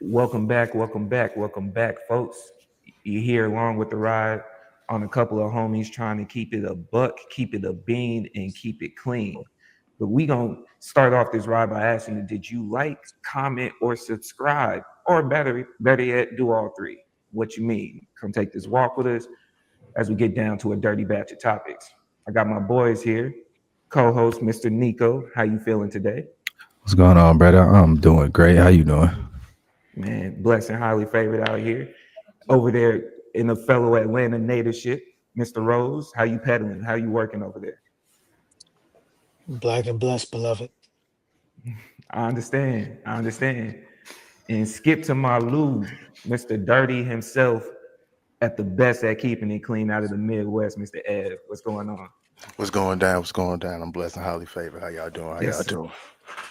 Welcome back, folks. You here along with the ride on a couple of homies trying to keep it a buck, keep it a bean, and keep it clean. But we gonna start off this ride by asking you, did you like, comment, or subscribe? Or better yet, do all three. What you mean? Come take this walk with us as we get down to a dirty batch of topics. I got my boys here, co-host Mr. Nico. How you feeling today? What's going on, brother? I'm doing great. How you doing? Man, blessed and highly favored out here. Over there in the fellow Atlanta native shit, Mr. Rose. How you peddling? How you working over there? Black and blessed, beloved. I understand. I understand. And skip to my Lou, Mr. Dirty himself, at the best at keeping it clean out of the Midwest, Mr. Ev. What's going on? What's going down? What's going down? I'm blessed and highly favored. How y'all doing? How Yes, y'all sir. doing?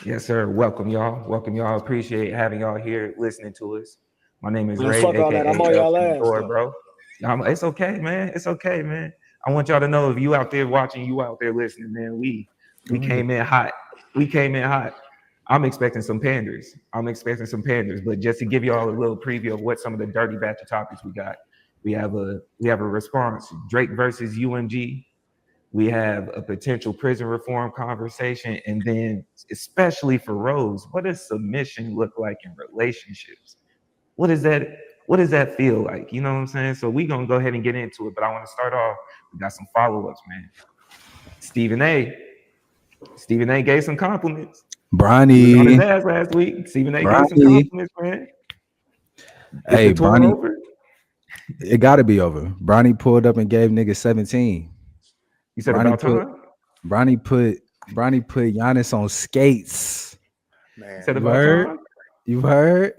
Yes, sir. Welcome, y'all. Welcome, y'all. Appreciate having y'all here listening to us. My name is Man, Ray, fuck all that. I'm aka on L y'all from the ass door, though. bro. It's okay, man. It's okay, man. I want y'all to know if you out there watching, you out there listening, man. We came in hot. We came in hot. I'm expecting some panders. But just to give y'all a little preview of what some of the dirty batch of topics we got, we have a response. Drake versus UMG. We have a potential prison reform conversation, and then especially for Rose, what does submission look like in relationships? What is that? What does that feel like? You know what I'm saying? So we gonna go ahead and get into it. But I want to start off. We got some follow-ups, man. Stephen A. Stephen A. gave some compliments. He was on his Bronny, ass last week. Stephen A. gave some Bronny. compliments, man. Is the Hey, tour Bronny, over? it got to be over. Bronny pulled up and gave niggas 17. You said Bronny about put time? Bronny put Bronny put Giannis on skates. You Man, said You about heard? time? You heard?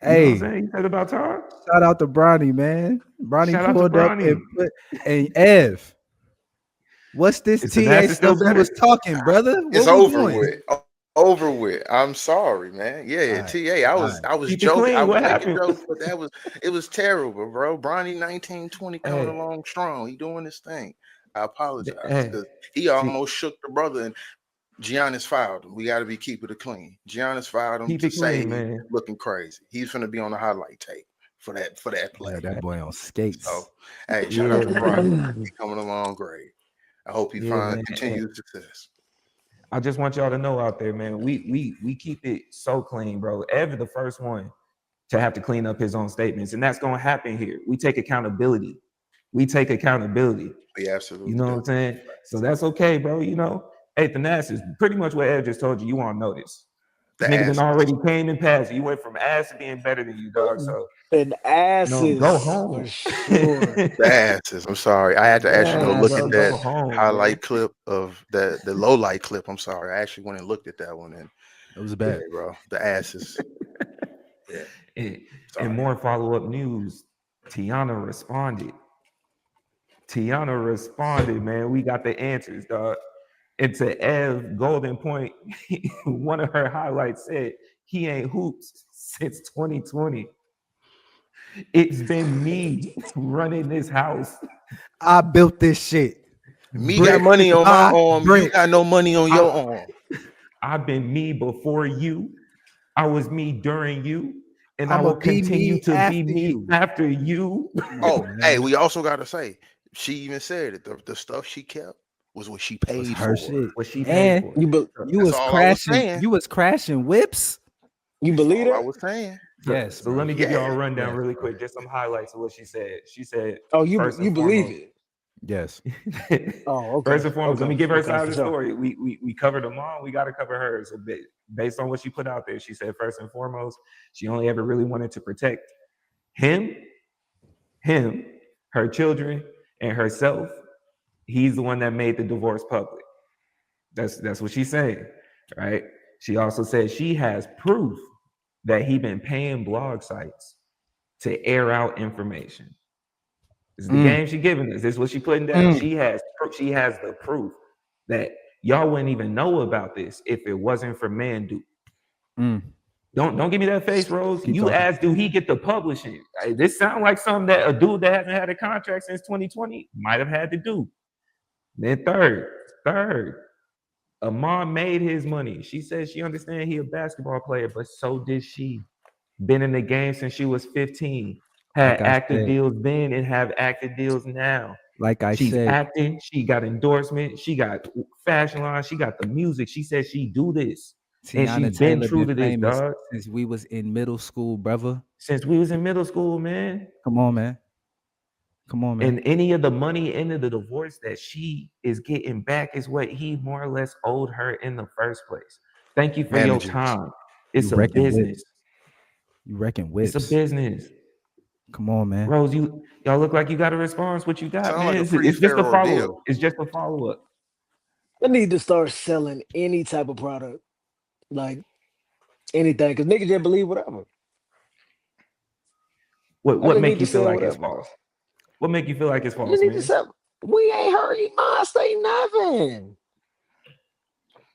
You know what I'm Hey, saying? You said about time? shout out to Bronny, man. Bronny Shout out to pulled up Bronny. and put and Ev. What's this Is the TA Nasty still stuff you better? was talking, brother? it's What we over doing? with. Over with. I'm sorry, man. All Yeah, right, TA. I all was right. I was Keep it joking. I clean. was What making happened? jokes, but it was terrible, bro. Bronny 1920 coming Hey, along strong. He doing his thing. I apologize hey. because he See, almost shook the brother, and Giannis fouled him. We got to be keeping it clean. Giannis fouled him keep to it clean, say he man. looking crazy. He's gonna be on the highlight tape for that Yeah, play. that boy on So, skates. hey, shout Yeah, out to Bronny. man. He coming along great. I hope he Yeah, finds man. Hey, continued success. I just want y'all to know out there, man. We keep it so clean, bro. Ever the first one to have to clean up his own statements, and that's gonna happen here. We take accountability. We take accountability. We You absolutely know what do. I'm saying? So that's okay, bro. You know, hey, Thanasis, pretty much what Ed just told you. You want to notice. This The nigga done asses. already came and passed. You went from ass to being better than you, dog. So And go asses for home. sure. The asses. I'm sorry. I had to actually go Nah, look bro, at Asses. that go home, bro. highlight clip of the low light clip. I'm sorry. I actually went and looked at that one, and It was yeah, bad. bro. The asses. Yeah. And, and Sorry. more follow-up news. Teyana responded. Teyana responded, man. We got the answers, dog. And to Ev Golden Point, one of her highlights said, he ain't hoops since 2020. It's been me running this house. I built this shit Me got brick money on my by arm. You brick. got no money on your I, arm. I've been me before you. I was me during you. And I I'ma will be continue me to be after me you. after you. Come Oh, on, hey, man. we also got to say, she even said it. The stuff she kept was what she It was paid her for. shit. What she paid And for. You be, you That's was all I was crashing. saying. You was crashing whips. you That's believe all I that? was saying. Yes, So let bro. me give y'all Yeah. a rundown Yes, really bro. quick, just some highlights of what she said. She said, Oh, first and you believe foremost, it? Yes. Oh, okay, first and foremost, let me okay, give her okay, side of for the sure. story. We covered them all. We got to cover hers. So based on what she put out there, she said first and foremost, she only ever really wanted to protect him, him, her children, and herself. He's the one that made the divorce public. That's what she's saying, right? She also said she has proof that he been paying blog sites to air out information. This is the Mm, game she giving us. This is what she putting down. mm, She has the proof that y'all wouldn't even know about this if it wasn't for Mandu. mm. Don't give me that face, Rose. Keep You talking. asked, do he get the publishing? This sound like something that a dude that hasn't had a contract since 2020 might have had to do. Then third, Amon made his money. She says she understands he a basketball player, but so did she. been in the game since she was 15, had Like I active said, deals then and have active deals now. like I She's said, acting. She got endorsement. She got fashion line. She got the music. She said she do this, and she's Teyana been Taylor true been to this, famous dog. since we was in middle school, brother. Since we was in middle school, man. Come on, man. Come on, man. And any of the money into the divorce that she is getting back is what he more or less owed her in the first place. Thank you for your Damages. time. You It's a wrecking whips. business. You wrecking It's a whips. business. Come on, man. Rose, y'all look like you got a response. What you got, Sound man? like a pretty It's just fair a follow up. ordeal. It's just a follow up. I need to start selling any type of product, like anything, because niggas just believe whatever. What I just make need you to feel sell like it's whatever, bro. false? What make you feel like it's I just false, need to man? sell. We ain't heard Iman say nothing.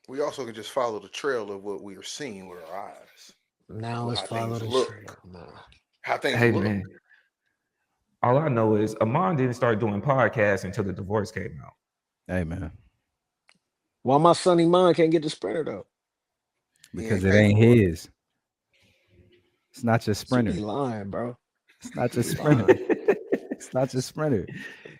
We also can just follow the trail of what we are seeing with our eyes. Now let's How follow things the look. trail. Nah. How things Hey, look. man. All I know is Amon didn't start doing podcasts until the divorce came out. Hey, man. Why my son Iman can't get the Sprinter though? Because He it ain't ain't paid for it. his. It's not your You Sprinter. be lying, bro. It's not your You be Sprinter. lying. It's not your Sprinter.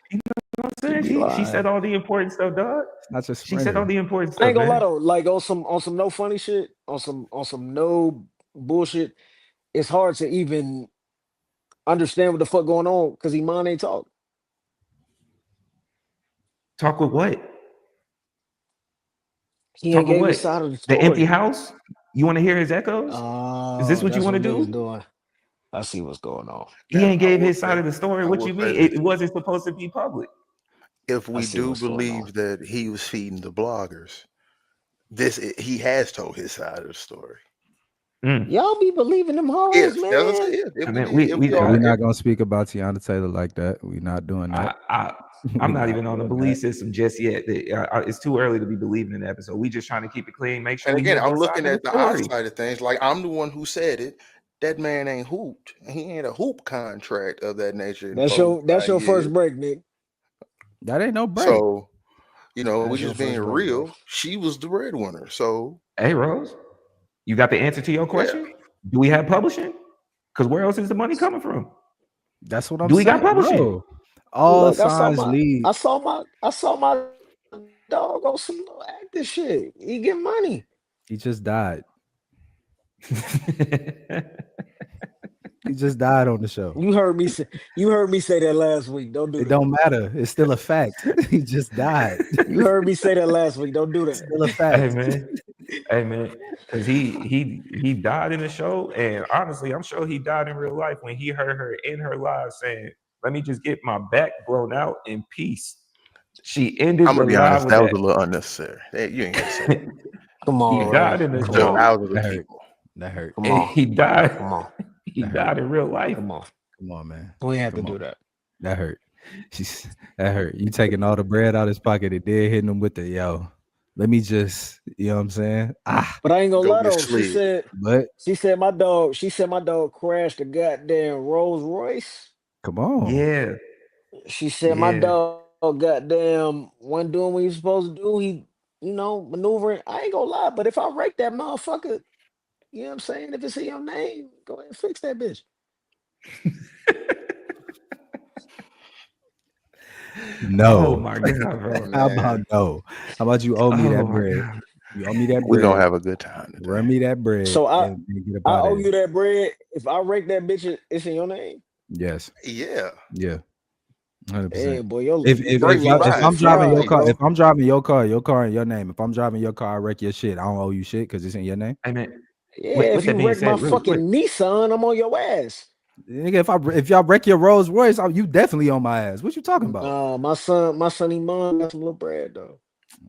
You know what I'm You saying? be She lying. said all the important stuff, dog. It's not your She said all Sprinter. the important I stuff, ain't gonna lie man. though, like on some no funny shit, on some no bullshit. It's hard to even understand what the fuck going on because Iman ain't talk. Talk with what? He Talk ain't with gave his what? side of the The empty story. house? You want to hear his echoes? Is this Oh, what you that's want to what niggas do? doing. I see what's going on. He Now, ain't gave his side of the story. I What will you say mean? this. It wasn't supposed to be public. If I we see do what's going on. believe that he was feeding the bloggers, he has told his side of the story. Y'all be believing them hoes, If man. as I said, if I we mean, did, if we we Yeah, are, we're if- not gonna speak about Teyana Taylor like that. We're not doing that. I'm We're not even on the doing belief that. system just yet. It's too early to be believing in the episode. We just trying to keep it clean. Make sure and we again, hear I'm both looking sides at of the the story. outside of things. Like I'm the one who said it. That man ain't hooped. He ain't a hoop contract of that nature. That's your first break, Nick. That ain't no break. So, we That's just your being first break, real. bro. She was the breadwinner. So Hey, Rose, you got the answer to your question? Do we have publishing? Because where else is the money coming from? That's what I'm Do we saying, got publishing? bro. All Look, signs lead. I saw my dog on some little active shit. He get money. He just died. He just died on the show. You heard me say that last week. Don't do It that. don't matter. It's still a fact. He just died. You heard me say that last week. Don't do that. Still a fact. Hey man, because he died in the show, and honestly, I'm sure he died in real life when he heard her in her live saying, "Let me just get my back blown out in peace." She ended I'm the gonna be live honest, with that was a little unnecessary. You ain't gonna say Come on, he died in the Come to on. show. thousands of That hurt. people. That hurt. Come And on. he died. Come on. He That died in real life. Come on. Come on, man. We have to Come do on. that. That hurt. That hurt. You taking all the bread out of his pocket and then hitting him with the let me just, you know what I'm saying? But I ain't gonna Go lie get though. slid. She said my dog crashed a goddamn Rolls Royce. Come on. Yeah. She said my dog goddamn wasn't doing what he was supposed to do. He, maneuvering. I ain't gonna lie, but if I wreck that motherfucker, you know what I'm saying? If it's in your name, go ahead and fix that bitch. No. Oh my god, bro. How about no? How about you owe me that bread? God. You owe me that bread. We're gonna have a good time today. Run me that bread. So and get up I out owe of you here. that bread. If I wreck that bitch, it's in your name. Yes. Yeah. Yeah. 100%. Hey, boy, If I'm driving your car, if I'm driving your car in your name, if I'm driving your car, I wreck your shit. I don't owe you shit because it's in your name. Hey man. Yeah, With if that you being wreck said, my really fucking Nissan, I'm on your ass. Nigga, if y'all wreck your Rolls Royce, you definitely on my ass. What you talking about? My son Iman got some little bread though.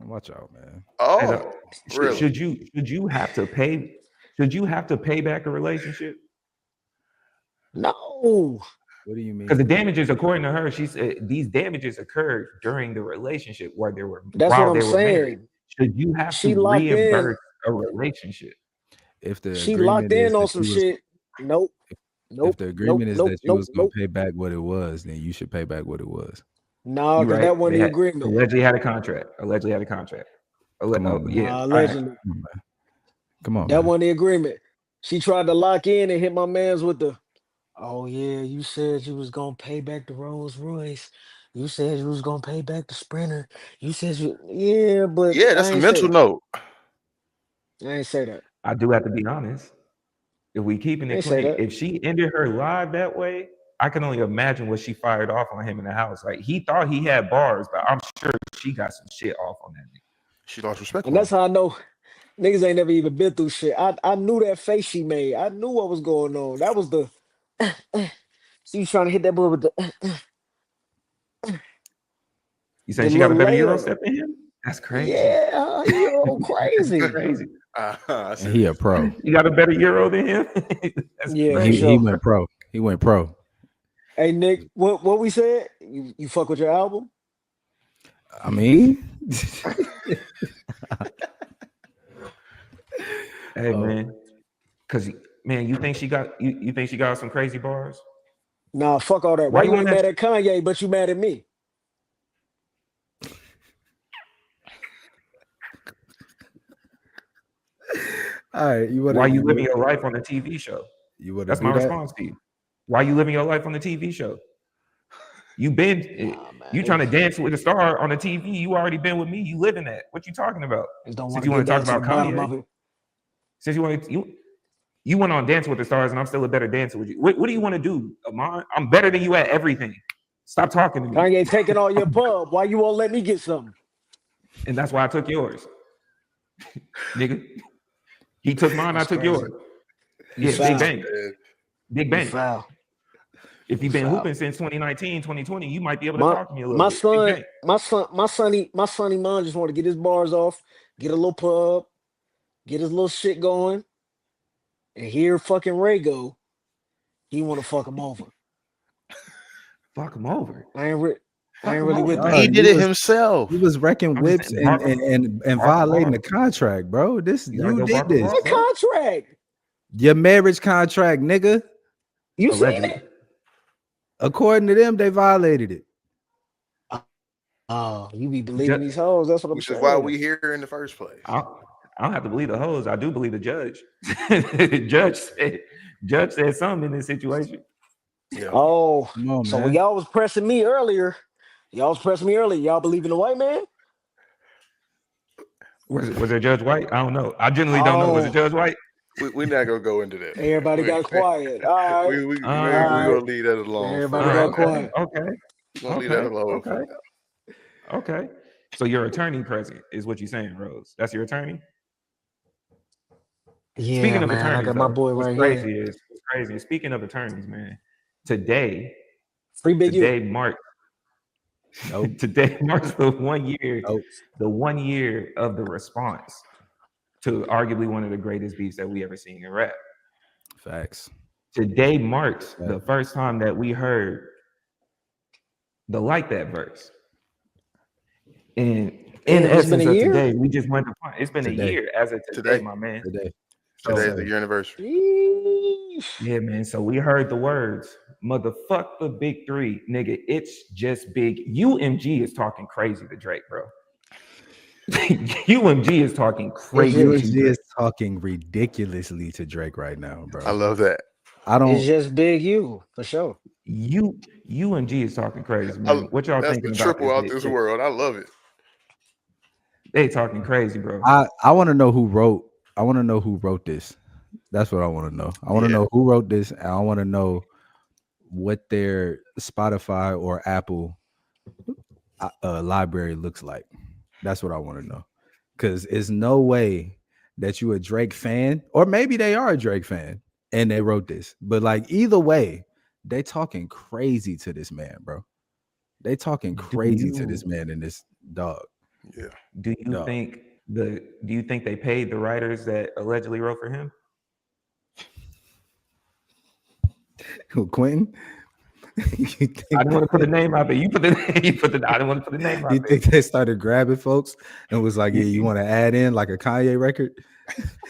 Watch out, man. Oh, really? Should you have to pay? Should you have to pay back a relationship? No. What do you mean? Because the damages, according to her, she said these damages occurred during the relationship while they were That's what I'm married. saying. Should you have She to locked in. reimburse a relationship? If the She agreement locked in is on that some you was, shit. Nope. if the agreement is that you was gonna pay back what it was, then you should pay back what it was. No, because that wasn't the agreement. Allegedly had a contract. Come on, man. Allegedly. Come on, man. That wasn't the agreement. She tried to lock in and hit my man's with the, oh yeah, you said you was gonna pay back the Rolls Royce. You said you was gonna pay back the Sprinter. You said you, yeah, but Yeah, I that's a ain't say mental that. note. I ain't say that. I do have to be honest. If we keeping I it ain't say clean, that. if she ended her live that way, I can only imagine what she fired off on him in the house. Like he thought he had bars, but I'm sure she got some shit off on that nigga. She lost respect And for that's him. how I know niggas ain't never even been through shit. I knew that face she made. I knew what was going on. That was the she was trying to hit that boy with You the saying she got a little better Euro layup. step than him? That's crazy. Yeah, Euro That's crazy. crazy. I And see he what a pro. You got a better Euro than him? That's Yeah, for He crazy. sure. went pro. He went pro. Hey Nick, what we said? You fuck with your album? I mean, Hey oh, man, cause man, you think she got you think she got some crazy bars? Nah, fuck all that. Why Why you you on ain't that? mad at Kanye, but you mad at me? all right. Why you living your life on a TV show? You want to That's do my that? response to you. Why you living your life on the TV show? You been Nah, man. you trying to dance with a star on the TV? You already been with me. You living that? What you talking about? Just don't want Since to you want get to talk down to the about bottom Kanye, of it. since you went on Dance with the Stars, and I'm still a better dancer with you. What do you want to do, Amon? I'm better than you at everything. Stop talking to me. Kanye taking all your pub. Why you won't let me get something? And that's why I took yours, nigga. He took mine. I That's took crazy. yours. You Yeah, big foul. bang, big You bang. foul. If you've You been foul. hooping since 2019, 2020, you might be able to My talk to me a little my bit. Big son, bang. my sonny mom just want to get his bars off, get a little pub, get his little shit going, and here fucking Ray go. He want to fuck him over. Fuck him over. I ain't re- I Fuck ain't him really over. with he that. did it himself. He was wrecking I'm just whips saying, and bar for violating bar. the contract, bro. This You gotta you go bar did for this. bar, What bro. contract? Your marriage contract, nigga. You seen Allegedly. it? According to them, they violated it. Oh, you be believing these hoes. That's what I'm Which is why saying. we here in the first place. I don't have to believe the hoes. I do believe the judge. Judge said something in this situation. Yeah. Oh, Come on, so man. when y'all was pressing me earlier, y'all believe in the white man? Was it Judge White? I don't know. I generally don't know. Was it Oh, Judge White? We're not gonna go into that. everybody got quiet. All right. We All gonna right. leave that alone. Everybody For got now. quiet. Okay. We're gonna leave that alone for now. Okay. So your attorney present is what you're saying, Rose. That's your attorney? Yeah, Speaking of man. I attorneys, got my though, boy what's right here. crazy is speaking of attorneys, man. Today Free Big U. marks Nope. today marks the 1 year, Nope. the 1 year of the response to arguably one of the greatest beats that we ever seen in rap. Facts. Today marks the first time that we heard the Like That verse. And in Damn, it's been essence a of year? today, we just went to point. It's been Today. a year as of today, my man. Today. So, Today's the anniversary. Sheesh. yeah, man. So we heard the words, motherfuck the big three, nigga. It's just big. UMG is talking crazy to Drake, bro. UMG is talking crazy to USG Drake. is talking ridiculously to Drake right now, bro. I love that. I It's don't. just Big U, for sure. UMG is talking crazy, man. What y'all That's thinking the about triple out this? this world. I love it. They talking crazy, bro. I want to know who wrote. I want to know who wrote this. That's what I want to know. I want to know who wrote this, and I want to know what their Spotify or Apple library looks like. That's what I want to know. Because it's no way that you a Drake fan, or maybe they are a Drake fan and they wrote this. But like either way, they talking crazy to this man, bro. They talking crazy to this man and this dog. Yeah. Do you think they paid the writers that allegedly wrote for him? Who, Quentin? I didn't want to put the name out there. I didn't want to put the name out there. You think they started grabbing folks and was like, yeah, you want to add in like a Kanye record?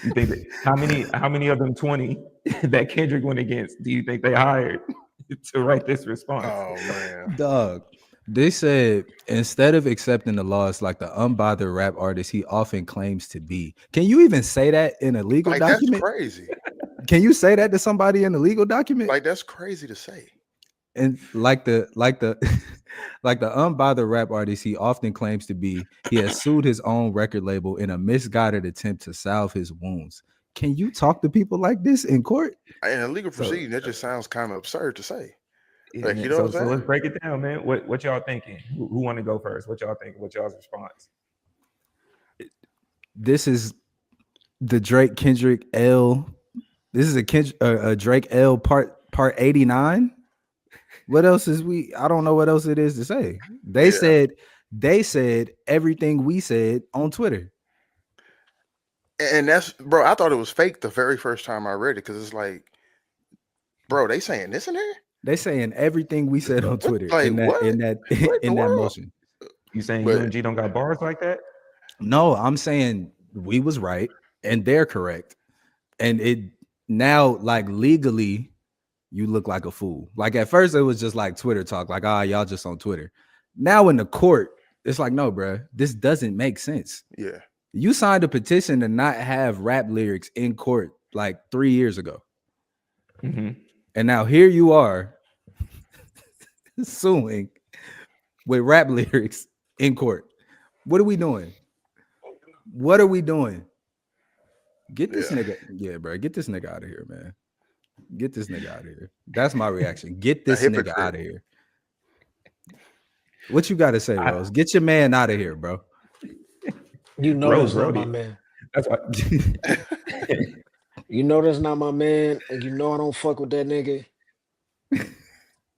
You think that, how many of them 20 that Kendrick went against do you think they hired to write this response? Oh man. Dog. They said instead of accepting the loss like the unbothered rap artist he often claims to be. Can you even say that in a legal Like document? that's crazy. Can you say that to somebody in a legal document? Like that's crazy to say. And like the like the unbothered rap artist he often claims to be, he has sued his own record label in a misguided attempt to salve his wounds. Can you talk to people like this in court? In a legal So- proceeding, that just sounds kind of absurd to say. Yeah, Like, man. you know so, what I'm so saying? let's break it down, man. What y'all thinking? Who want to go first? What y'all think? What y'all's response? This is the Drake Kendrick L. This is a Drake L part 89. What else is I don't know what else it is to say. They said everything we said on Twitter. And that's, bro, I thought it was fake the very first time I read it because it's like, bro, they saying this in there? They saying everything we said on Twitter Like, in what? that motion. You saying But- UNG don't got bars like that? No, I'm saying we was right and they're correct. And it now, like, legally, you look like a fool. Like at first it was just like Twitter talk, like, y'all just on Twitter. Now in the court, it's like, no, bro, this doesn't make sense. Yeah. You signed a petition to not have rap lyrics in court like 3 years ago. Mm-hmm. And now here you are suing with rap lyrics in court. What are we doing? What are we doing? Get this nigga, bro. Get this nigga out of here, man. Get this nigga out of here. That's my reaction. Get this nigga out of here. What you got to say, Rose? Get your man out of here, bro. You know Rose that's not wrote my it. man. That's why. You know that's not my man, and you know I don't fuck with that nigga.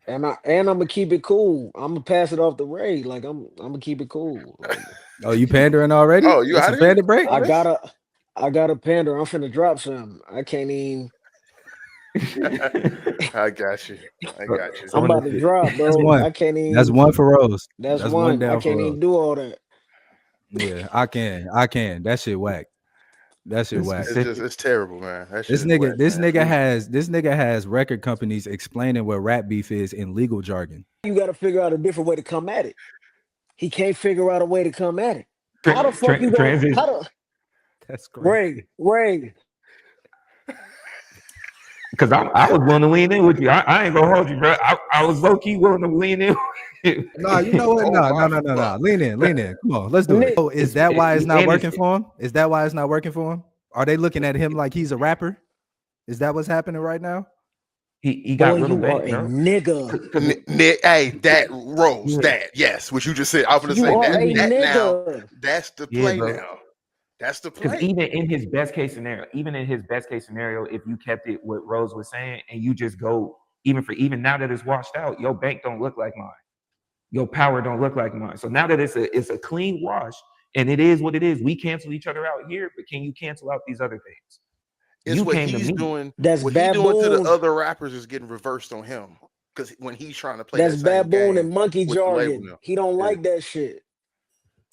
And I'm gonna keep it cool. I'm gonna pass it off the Ray. Like I'm gonna keep it cool. Like, Oh, you pandering already? Oh, you It's out a of here? pander break? I gotta pander. I'm finna drop some. I can't even. I got you. I'm about to drop, bro. That's one. I can't even. That's one for Rose. That's one. I down can't for even Rose. do all that. Yeah, I can. That shit whack. That shit whack. It's terrible, man. That shit This nigga has record companies explaining what rap beef is in legal jargon. You got to figure out a different way to come at it. He can't figure out a way to come at it. How the fuck you gonna? That's crazy. Ray. Because I was willing to lean in with you. I ain't gonna hold you, bro. I was low key willing to lean in. No, you know what? No. Lean in. Come on, let's do it. Oh, is that why it's not working for him? Is that why it's not working for him? Are they looking at him like he's a rapper? Is that what's happening right now? He got little you bank, are a bro. nigga. Hey, that Rose, that yes, what you just said. I was gonna say that now. That's the play now. That's the play. Because even in his best case scenario, if you kept it what Rose was saying, and you just go even now that it's washed out, your bank don't look like mine, your power don't look like mine. So now that it's a clean wash, and it is what it is, we cancel each other out here, but can you cancel out these other things? It's what he's doing. That's what he's doing to the baboon. other rappers is getting reversed on him. Because when he's trying to play That's that baboon and monkey with the label jargon. now. He don't like that shit.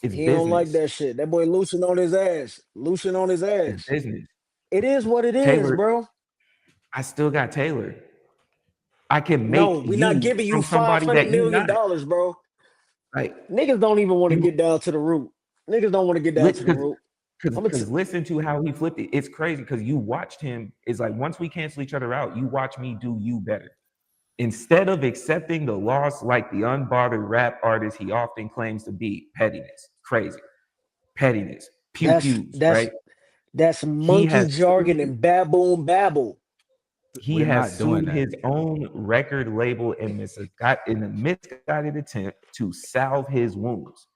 It's He business. don't like that shit. That boy loosing on his ass. It's business. It is what it is, Taylor, bro. I still got Taylor. I can make. No, we're not giving you $500 million, bro. Like niggas don't even want to get down to the root. Niggas don't want to get down to the root. Because listen to how he flipped it. It's crazy because you watched him. It's like once we cancel each other out, you watch me do you better. Instead of accepting the loss like the unbothered rap artist he often claims to be, pettiness, crazy, pettiness, pew-pews, right? That's monkey jargon and baboon babble. He has sued his own record label in a misguided attempt to salve his wounds.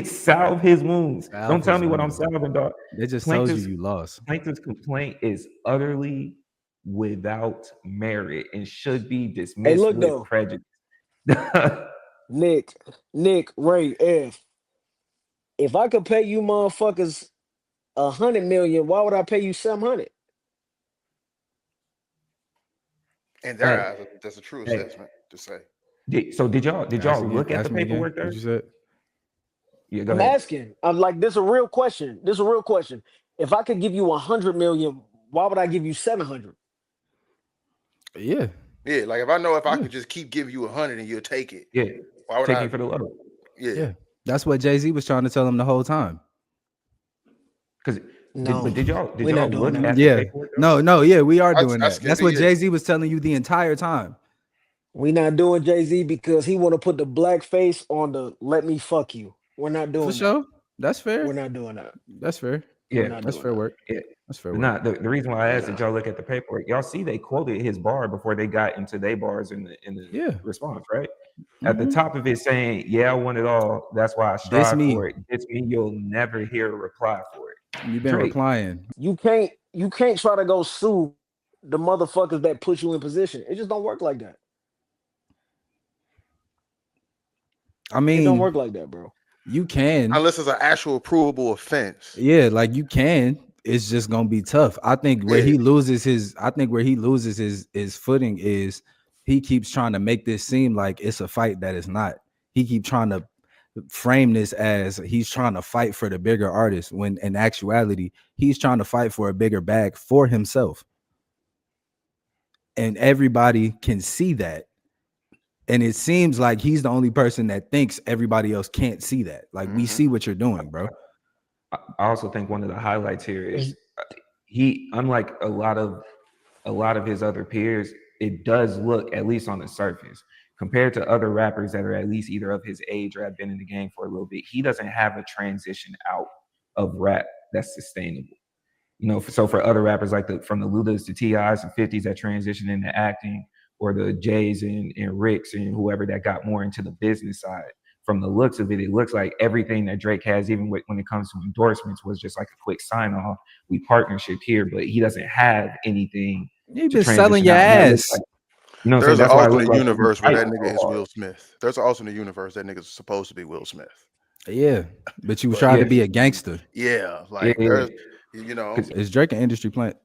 Salve his wounds. Don't tell me what I'm salving, dog. They just told you lost. Plaintiff's complaint is utterly without merit and should be dismissed with prejudice. Nick, Ray, if I could pay you motherfuckers $100 million, why would I pay you $700? And that's a true assessment to say. Did y'all look at the paperwork there? What you said? Yeah, go I'm ahead. asking. I'm like, this is a real question. If I could give you $100 million, why would I give you $700? Yeah. Yeah, like if I could just keep giving you 100 and you'll take it. Yeah. Why would Take it for the low? Yeah. That's what Jay-Z was trying to tell him the whole time. Because No, But did y'all we're not doing look that. at the Yeah. paperwork? Though? No, yeah, we are doing I that. skipped That's it, what yeah. Jay-Z was telling you the entire time. We not doing Jay-Z because he want to put the black face on the "Let me fuck you." We're not For doing that. sure. That's fair. We're not doing that. That's fair. We're Yeah, not That's doing fair that. work. yeah. That's fair But work. not the reason why I asked, Nah. did y'all look at the paperwork? Y'all see they quoted his bar before they got into their bars in the Yeah. response, right? At the Mhm. top of it saying, "Yeah, I want it all. That's why I Diss strive me. for it. It's me. You'll never hear a reply for it." You've been Drake. replying. You can't try to go sue the motherfuckers that put you in position. It just don't work like that. I It don't mean, work like that, bro. you can. Unless it's an actual provable offense. Yeah, like you can. It's just gonna be tough. I think where Yeah. he loses his footing is he keeps trying to make this seem like it's a fight that is not. He keep trying to frame this as he's trying to fight for the bigger artist when in actuality he's trying to fight for a bigger bag for himself. And everybody can see that. And it seems like he's the only person that thinks everybody else can't see that. Like we see what you're doing, bro. I also think one of the highlights here is It's- he, unlike a lot of his other peers, it does look, at least on the surface, compared to other rappers that are at least either of his age or have been in the game for a little bit, he doesn't have a transition out of rap that's sustainable. You know, so for other rappers like from the Ludas to T.I.s and 50s that transition into acting, or the Jays and Ricks and whoever that got more into the business side, from the looks of it, it looks like everything that Drake has, even when it comes to endorsements, was just like a quick sign off. We partnership here, but he doesn't have anything You've to been selling transition your out. And that looks ass. like, you know what I'm saying? There's an That's why it looks alternate like universe where that fight nigga so is hard. Will Smith. There's an alternate universe that nigga's supposed to be Will Smith. Yeah, but you But try to Yeah, be a gangster. yeah, yeah, like yeah. there's, you know, 'Cause Is Drake an industry plant?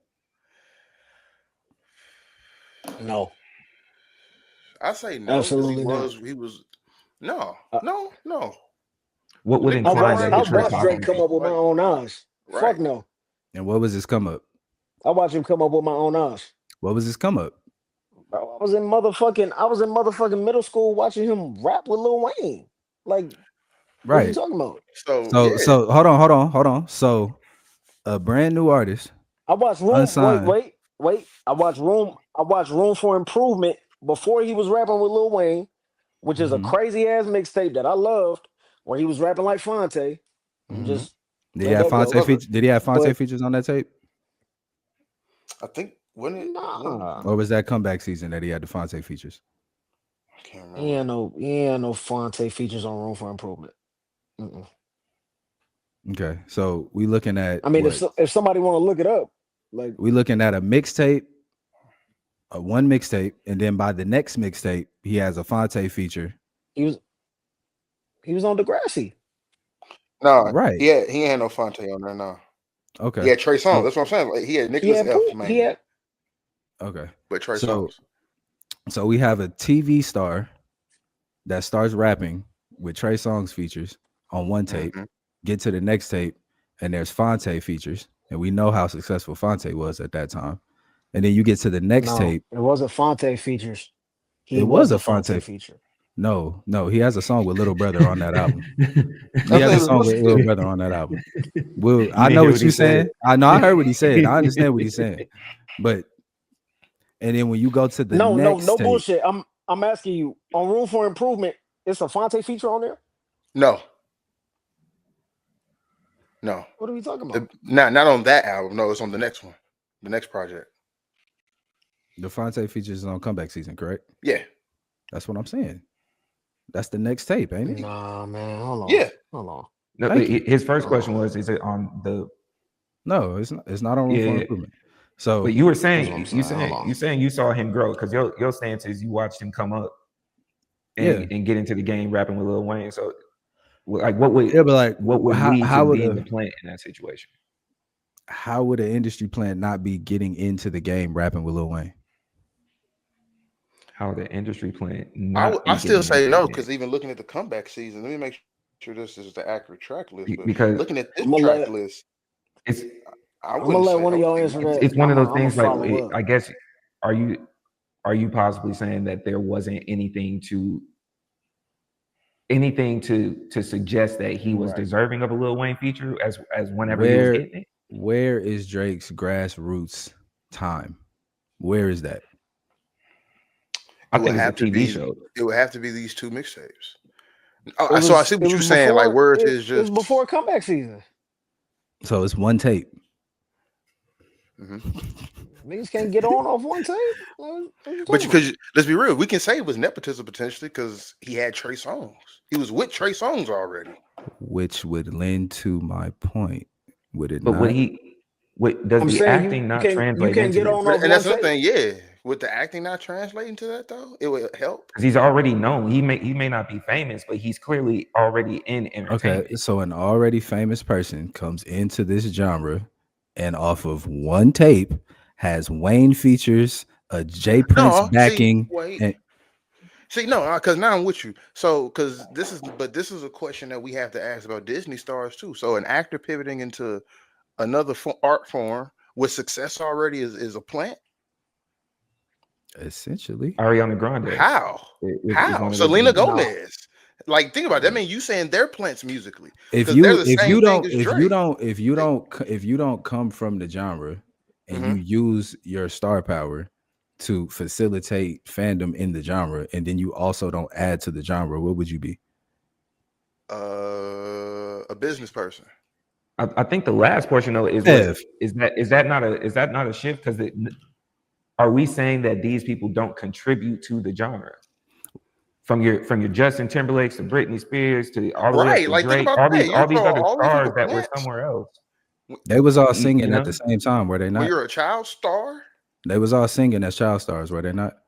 no, I say no because absolutely not. he was no, I, no, no. what The would nigga I was incline watched that already I his hip watched hop Drake would come be? up with my like own eyes. right. Fuck no. And what was his come up? I watched him come up with my own eyes. What was his come up? Bro, I was in motherfucking middle school watching him rap with Lil Wayne. Like, what are you Right. talking about? So So yeah, hold on. So a brand new artist, I watched Room. unsigned. Wait. I watched Room for Improvement before he was rapping with Lil Wayne, which is a Mhm. crazy ass mixtape that I loved, where he was rapping like Fonte. I'm Mhm. just Did he let have that I go. Fonte love it. features? Did he have Fonte But features on that tape? I think when nah, Or was that comeback season that he had the Fonte features? I can't remember. he ain't no Fonte features on Room for Improvement. Mm-mm. Okay. So we looking at I mean, what? if somebody want to look it up, like We looking at a mixtape, a one mixtape, and then by the next mixtape, he has a Fonte feature. he was he was on Degrassi. No, Right. he ain't had no Fonte on there. No, he Okay. had Trey Songz. So That's what I'm saying. Like, he had He Nicholas had F. He mainly, had okay. but Trey So Songz. we have a TV star that starts rapping with Trey Songz features on one tape, Mhm. get to the next tape, and there's Fonte features. And we know how successful Fonte was at that time. And then you get to the next no. tape. It wasn't Fonte features. He It was was a the Fonte. Fonte feature. No, he has a song with Little Brother on that album. He That's has what a he was song with listening Little to. Brother on that album. Will, You I didn't know hear what what you're he said. saying. I know I heard what he said. I understand what he's saying. But and then when you go to the No, next no tape, bullshit. I'm asking you on Room for Improvement. It's a Fonte feature on there. No, no, What are we talking about? not on that album. No, it's on the next one, the next project. the Fonte features is on comeback season, correct? Yeah, That's what I'm saying. That's the next tape, ain't it? Nah, man. Hold on. yeah. Hold on. No, Thank you. his first question was, is it on the? No, it's not. It's not on Room for Yeah, Improvement. but So you were That's what I'm saying, saying. Hold on. you saw him grow, because your stance is you watched him come up yeah, and get into the game rapping with Lil Wayne. So like, what would yeah, but like, lead to how would being the plant in that situation? an industry plant not be getting into the game rapping with Lil Wayne? How the industry plant I not be still getting say into no the because game? even looking at the comeback season, let me make sure this is the accurate track list. But Because looking at this I'm gonna track let list, it's I I'm gonna wouldn't let say one I of would y'all say answer no. that. it's one of those I'm things. gonna Like, follow up. I guess, are you possibly saying that there wasn't anything to suggest that he was Right. deserving of a Lil Wayne feature as whenever he was Where getting it? Where is Drake's grassroots time? Where is that? I think it's a TV show. It would have to be these 2 mixtapes. It So I was see it what you're was saying. Like, before where it it, is it was just. before comeback season. So it's one tape. Mhm. Niggas can't get on off one tape. What you But talking about? because let's be real, we can say it was nepotism potentially because he had Trey Songz. He was with Trey Songz already. Which would lend to my point. Would it But not? does I'm the saying acting not you translate can't into get this? on off And one that's another tape. thing, yeah. Would the acting not translate into that though? It would help. Because he's already known. He may not be famous, but he's clearly already in entertainment. Okay, so an already famous person comes into this genre and off of one tape has Wayne features, a J Prince No, backing, wait. and No, because now I'm with you. So, because this is a question that we have to ask about Disney stars too. So, an actor pivoting into another art form with success already is a plant. essentially. Ariana Grande. How? Is How? one of those Selena people. Gomez. Like, think about it. That means you saying they're plants musically If because they're you the same thing as Drake. if you don't come from the genre and you Mhm. use your star power to facilitate fandom in the genre, and then you also don't add to the genre, what would you be? A business person. I think the last portion though is Ev. is that not a shift? Because are we saying that these people don't contribute to the genre? From your Justin Timberlakes to Britney Spears to all the way up Right. to Like, think Drake, about that. You all these call other all these stars people that were plants. somewhere else. They was all You singing know? at the same time, were they When not? you're a child star, They was all singing as child stars, were they not?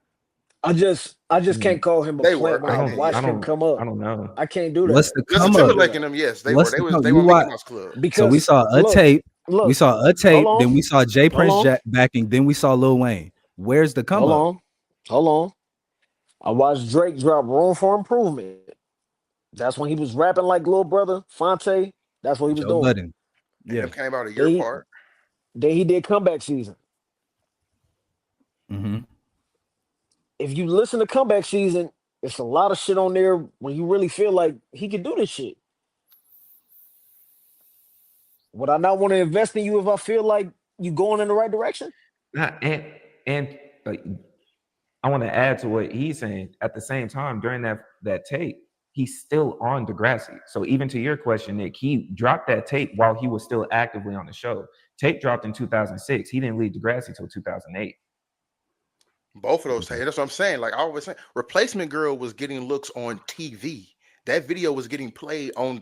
I just can't call him a they plant were. when I watched him come up. I don't know. I can't do What's that. the Justin come up? Timberlake and them, yes, they What's were. the come? They You were Mickey watch. Mouse Club. So we Because saw a tape. We look, saw a tape. hold Then on, we saw J Prince hold on, backing. Then we saw Lil Wayne. Where's the come up? hold on. I watched Drake drop "Room for Improvement." That's when he was rapping like Little Brother Fonte. That's what he was Joe doing. Budden. And Yeah. them came out a Then year he, apart. then he did comeback season. Mm-hmm. If you listen to comeback season, it's a lot of shit on there when you really feel like he could do this shit. Would I not want to invest in you if I feel like you going in the right direction? And like, I want to add to what he's saying. At the same time, during that tape, he's still on Degrassi. So even to your question, Nick, he dropped that tape while he was still actively on the show. Tape dropped in 2006. He didn't leave Degrassi until 2008. Both of those tapes. That's what I'm saying. Like I always say, Replacement Girl was getting looks on TV. That video was getting played on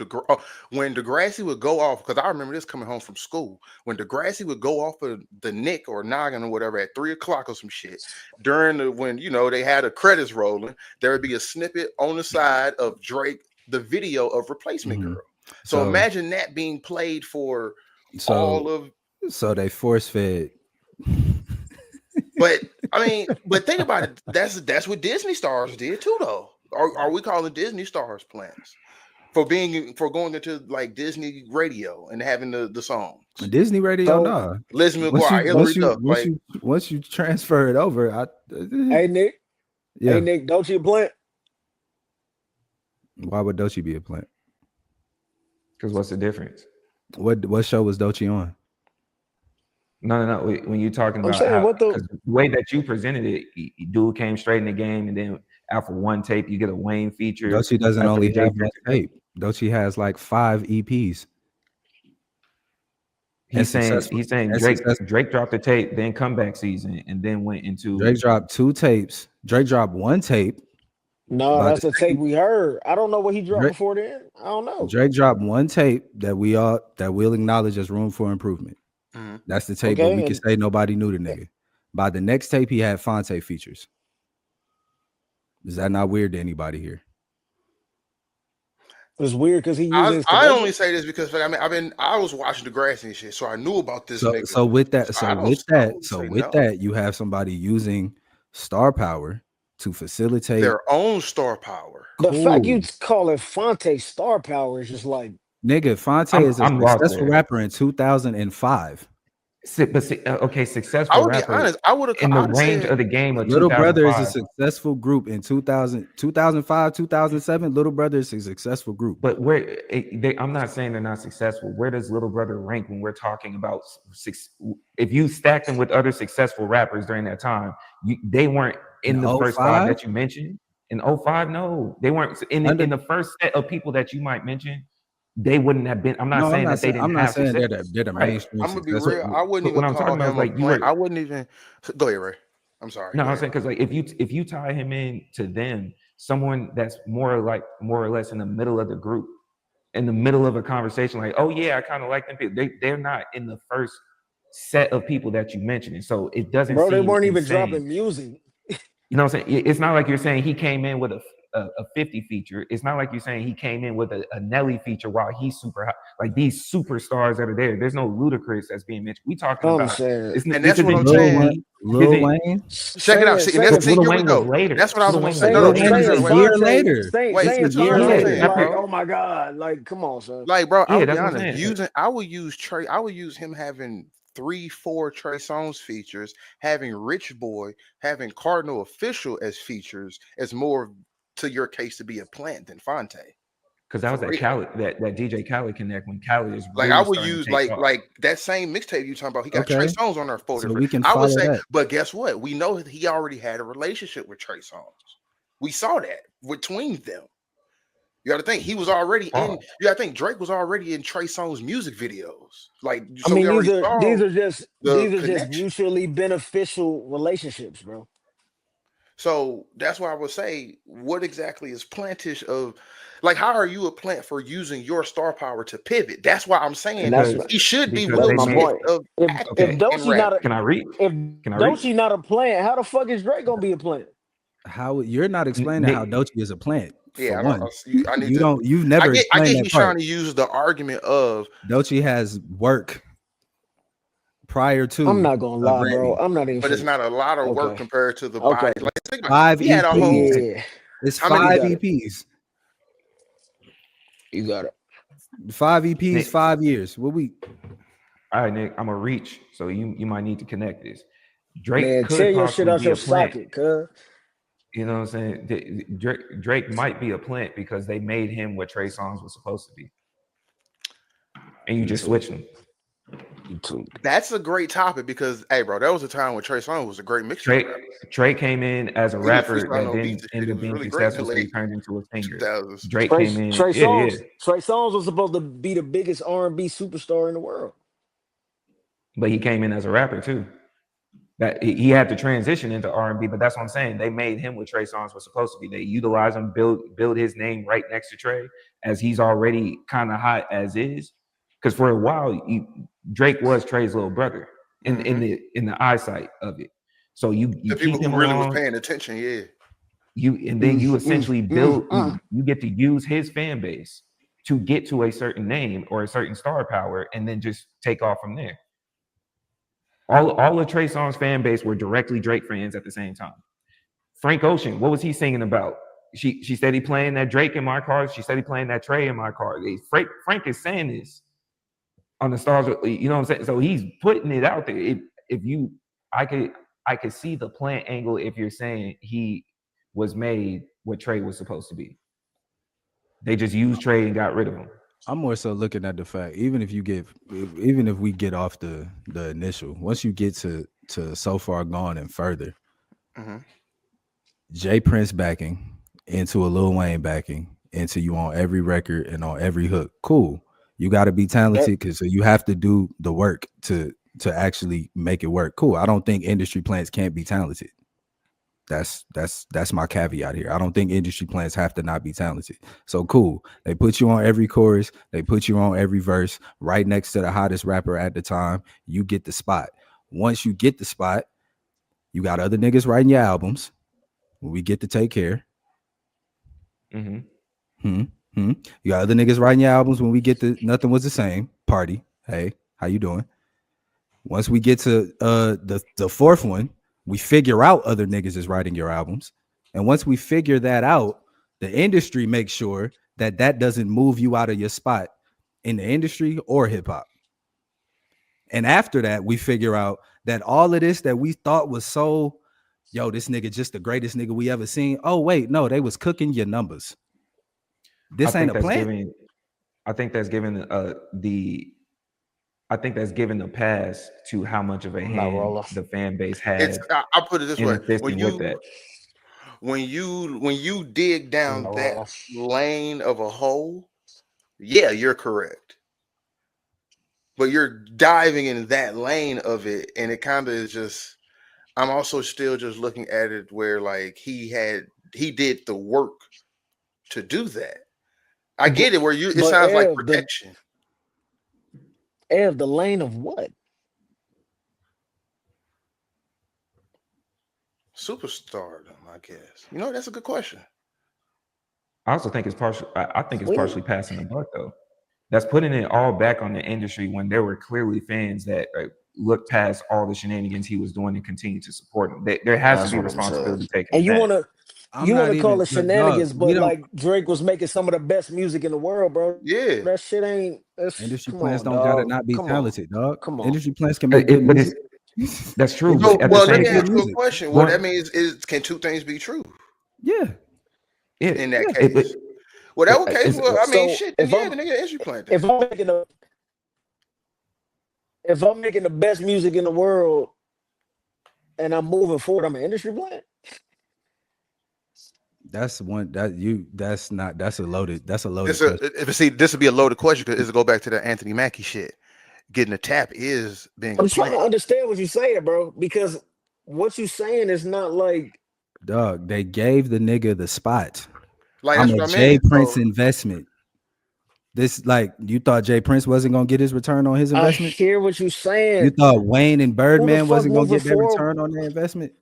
when Degrassi would go off, because I remember this coming home from school. When Degrassi would go off of the Nick or Noggin or whatever at 3:00 or some shit, when they had the credits rolling, there would be a snippet on the side of Drake, the video of Replacement Girl. So imagine that being played for all of. So they force fed. But I mean, think about it. That's what Disney stars did too, though. Are we calling Disney stars plants for going into like Disney radio and having the songs? Disney radio, no. Lizzie McGuire, Hillary Duff. Once you transfer it over, Hey Nick, don't you a plant? Why would Doechii be a plant? Because what's the difference? What show was Doechii on? No. When you're talking about the way that you presented it, dude came straight in the game, and then after one tape, you get a Wayne feature. Doechii doesn't only have one tape. Doechii has like 5 EPs. He's saying Drake dropped the tape, then comeback season, and then went into Drake dropped 2 tapes. Drake dropped 1 tape. No, that's the tape we heard. I don't know what he dropped before then. I don't know. Drake dropped 1 tape that we'll acknowledge as room for improvement. Mm-hmm. That's the tape where we can say nobody knew the nigga. By the next tape, he had Fonte features. Is that not weird to anybody here? It's weird because he uses. I only say this because I was watching Degrassi and shit, so I knew about this nigga. So with that, you have somebody using star power to facilitate their own star power. The fact you call it Fonte star power is just like, nigga. Fonte is a successful rapper in 2005. Okay, I successful would be rapper honest. I would have. in the I'd have range said of the game of Little Brother is a 2005. successful group in 2000, 2005, 2007. Little Brother is a successful group. But I'm not saying they're not successful. Where does Little Brother rank when we're talking about six? If you stack them with other successful rappers during that time, they weren't in the In first five 05? that you mentioned. In '05, no, they weren't Under in the first set of people that you might mention. They wouldn't have been. I'm not No, saying that they I'm didn't not have saying success, they're the right? mainstream I'm gonna be successful. real. I wouldn't But what even I'm talking call about is him a like you plant. were. I wouldn't even. Go ahead, Ray. I'm sorry. No, Go I'm ahead. saying because like if you tie him in to them, someone that's more or less in the middle of the group, in the middle of a conversation, like, oh yeah, I kind of like them people. They're not in the first set of people that you mentioned, and so it doesn't Bro, they seem weren't even insane. dropping music. You know what I'm saying? It's not like you're saying he came in with a 50 feature. It's not like you're saying he came in with a Nelly feature while he's super hot. Like these superstars that are there. There's no Ludacris that's being mentioned. We talking I'm about saying, And this that's what isn't I'm Lil, saying. Jay-Z. This Lil isn't Wayne. Check it out. See, and that's Lil here we Wayne was go. later. That's what I was Lil gonna Wayne say. was No, Lil no, Wayne later. is a wait. year Vontae, later. Wait, It's a Saint year Vontae I'm was Yeah, later. saying, like, bro. oh my God, like, come on, son. Like, bro, I'll yeah, be that's what I'm honest. saying. I would use Trey. I would use him having 3, 4 Trey Songz features, having Rich Boy, having Cardinal Official as features, as more to your case to be a plant than Fonte. Because that was For that real. Khaled, that DJ Khaled connect when Khaled is Like I really would starting to use take off. like that same mixtape you talking about. He got Trey Okay, Songz on there for so different. we can I would follow say, that. but guess what? We know that he already had a relationship with Trey Songz. We saw that between them. You got to think he was already in. Pause. You got to think Drake was already in Trey Songz music videos. Like I so, we mean, already saw the these are just connection. mutually beneficial relationships, bro. So that's why I would say, what exactly is plantish of, like, how are you a plant for using your star power to pivot? That's why I'm saying And that's Because he should be because with that's they a my made mix point. of If acting okay. and Dochi not a rapping. Can I read? if Can I read? Dochi not a plant, how the fuck is Drake gonna be a plant? How you're not explaining how Nick, Doechii is a plant for Yeah, I one. don't. I need to. You've never I explained get. that He's part. trying to use the argument of Doechii has work prior I'm to not gonna a lie, bro. Grammy. I'm not even but it's finna. not a lot of work Okay, compared to the okay, body. Like think about it. Five He had a whole. EPs. yeah, It's How many? you 5 got it. EPs. You got it. 5 EPs, Nick. 5 years. What we All right, Nick. I'm gonna reach. So you might need to connect this. Drake Man, tear could your shit possibly out be a your plant. socket, cuz. You know what I'm saying? Drake might be a plant because they made him what Trey Songz was supposed to be, and you You just too. switched him. You too. That's a great topic because, hey, bro, that was a time when Trey Songz was a great mixtape rapper. Trey came in as a He was rapper freestyling that on then beats and shit. ended It up was being really great in the successful, so he late turned into a singer. 2000s. Drake came in, yeah. Trey Songz was supposed to be the biggest R&B superstar in the world. But he came in as a rapper too. That he had to transition into R&B, but that's what I'm saying. They made him what Trey Songz was supposed to be. They utilize him, build his name right next to Trey, as he's already kind of hot as is. Because for a while, Drake was Trey's little brother in the eyesight of it. So you The people keep who him really was along, paying attention, yeah. then you essentially build you get to use his fan base to get to a certain name or a certain star power, and then just take off from there. All of Trey Songz's fan base were directly Drake fans at the same time. Frank Ocean, what was he singing about? She said he playing that Drake in my car. She said he playing that Trey in my car. Frank is saying this on the stars. You know what I'm saying? So he's putting it out there. I could see the plant angle if you're saying he was made what Trey was supposed to be. They just used Trey and got rid of him. I'm more so looking at the fact, even if we get off the initial, once you get to So Far Gone and Further, Jay Prince backing into a Lil Wayne backing into you on every record and on every hook. Cool. You got to be talented because you have to do the work to actually make it work. Cool. I don't think industry plants can't be talented. That's my caveat here. I don't think industry plants have to not be talented. So cool. They put you on every chorus. They put you on every verse right next to the hottest rapper at the time. You get the spot. Once you get the spot, you got other niggas writing your albums. When we get to Take Care. You got other niggas writing your albums when we get to Nothing Was the Same. Party. Hey, how you doing? Once we get to the fourth one, we figure out other niggas is writing your albums. And once we figure that out, the industry makes sure that doesn't move you out of your spot in the industry or hip hop. And after that, we figure out that all of this that we thought was so, yo, this nigga just the greatest nigga we ever seen. Oh, wait, no, they was cooking your numbers. This ain't a plan. I think that's giving I think that's giving a pass to how much of a hand the fan base has. I'll put it this way: when you dig down that lane of a hole, yeah, you're correct. But you're diving in that lane of it, and it kind of is just. I'm also still just looking at it where like he did the work to do that. I get it where it sounds like protection. The lane of what? Superstardom, I guess. You know, that's a good question. I also think it's partial. I think it's partially passing the buck though. That's putting it all back on the industry when there were clearly fans that looked past all the shenanigans he was doing and continue to support him. There has to be responsibility taken. And you want to call it shenanigans, but like Drake was making some of the best music in the world, bro. Yeah, that shit ain't. Industry plants don't gotta not be talented, dog. Come on, industry plants can make good music. That's true. So, well, let me ask you a question. What that means is, can two things be true? Yeah. In that case. Well, that case, well, I mean, shit. The nigga industry plant. If I'm making the best music in the world, and I'm moving forward, I'm an industry plant. That's a loaded question. See, this would be a loaded question because it'll go back to the Anthony Mackie shit. Getting a tap is being. I'm trying to understand what you're saying, bro, because what you're saying is not like. Dog, they gave the nigga the spot. Like I'm a Jay Prince investment. This, like, you thought Jay Prince wasn't gonna get his return on his investment? I hear what you're saying. You thought Wayne and Birdman wasn't gonna get their return on their investment?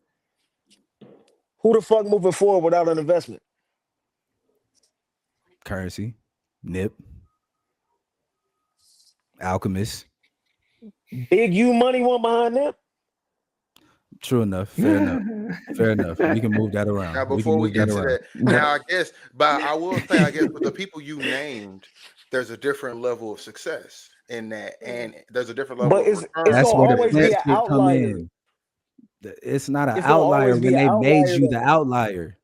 Who the fuck moving forward without an investment? Currency, Nip, Alchemist. Big U Money one behind Nip. True enough. Fair enough. We can move that around. Now, before we get to that, now I guess, but I will say, I guess, with the people you named, there's a different level of success in that, and there's a different level. But that's where the plants should come in. It's not an outlier when they made you the outlier.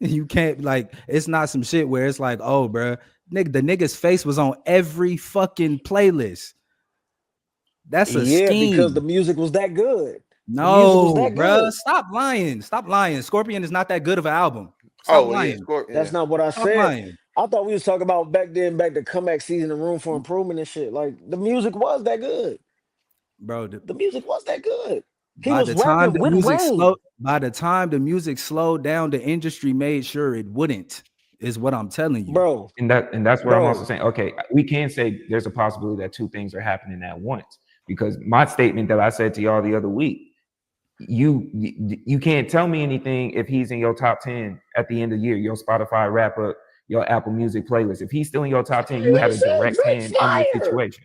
You can't, like, it's not some shit where it's like, oh, bro, nigga, the nigga's face was on every fucking playlist. That's a scheme because the music was that good. No, bro, stop lying. Scorpion is not that good of an album. Stop lying. That's not what I said. Lying. I thought we was talking about back to comeback season and room for improvement and shit. Like, the music was that good, bro. The music was that good. By the time the music slowed down, the industry made sure it wouldn't. Is what I'm telling you, bro. And that's what I'm also saying. Okay, we can say there's a possibility that two things are happening at once. Because my statement that I said to y'all the other week, you can't tell me anything if he's in your top 10 at the end of the year, your Spotify wrap up, your Apple Music playlist. If he's still in your top 10, you have a direct hand in this situation.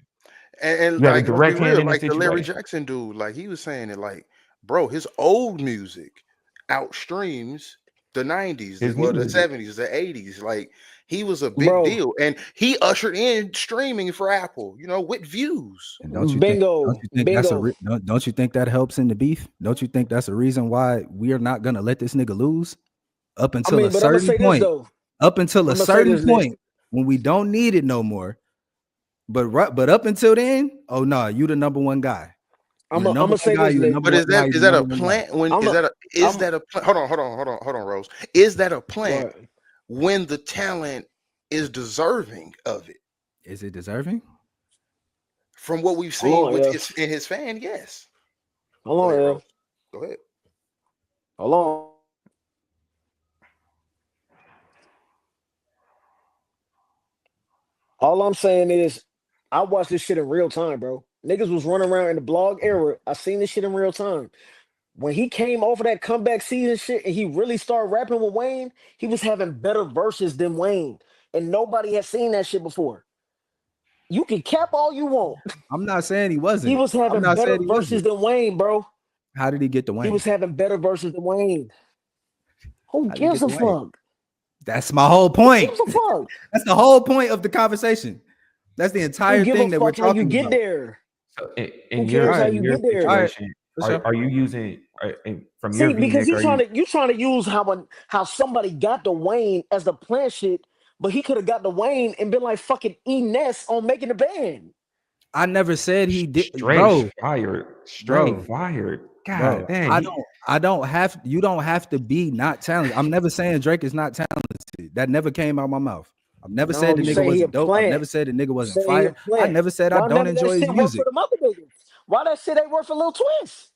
And you have a direct hand in like the situation. The Larry Jackson dude, like he was saying it, like, bro, his old music outstreams the 90s, the 70s, the 80s. Like, he was a big deal, and he ushered in streaming for Apple, with views. And don't you think that helps in the beef? Don't you think that's a reason why we are not gonna let this nigga lose up until a certain point? Up until a certain point when we don't need it no more. But up until then, oh no, you the number one guy. I'm gonna say this, but is that a plant? Is that a plant? Hold on, Rose. Is that a plant? When the talent is deserving of it. Is it deserving? From what we've seen in his fan, yes. Hold on, Go ahead. Hold on. All I'm saying is I watched this shit in real time, bro. Niggas was running around in the blog era. I seen this shit in real time. When he came off of that comeback season shit and he really started rapping with Wayne, he was having better verses than Wayne. And nobody had seen that shit before. You can cap all you want. I'm not saying he wasn't. He was having better verses than Wayne, bro. How did he get to Wayne? He was having better verses than Wayne. Who gives a fuck? That's my whole point. Who gives a fuck? That's the whole point of the conversation. That's the entire thing that we're talking about. You get there. So Who in cares how your you get there? All right. situation, For sure. are you using from your See, V, because Nick? Are you you trying to use how somebody got the Wayne as the plant shit, but he could have got the Wayne and been like fucking E Ness on making the band. I never said he did, straight bro. fired? Straight Bro, fired. God bro. damn. I don't have. You don't have to be not talented. I'm never saying Drake is not talented. That never came out my mouth. I've never said No, the you nigga say he a wasn't dope. I've plant. never said the nigga You wasn't say he a fire. I plant. never said I Why don't none of that enjoy his shit work for music. them other niggas? Why that shit ain't work for Lil Twist?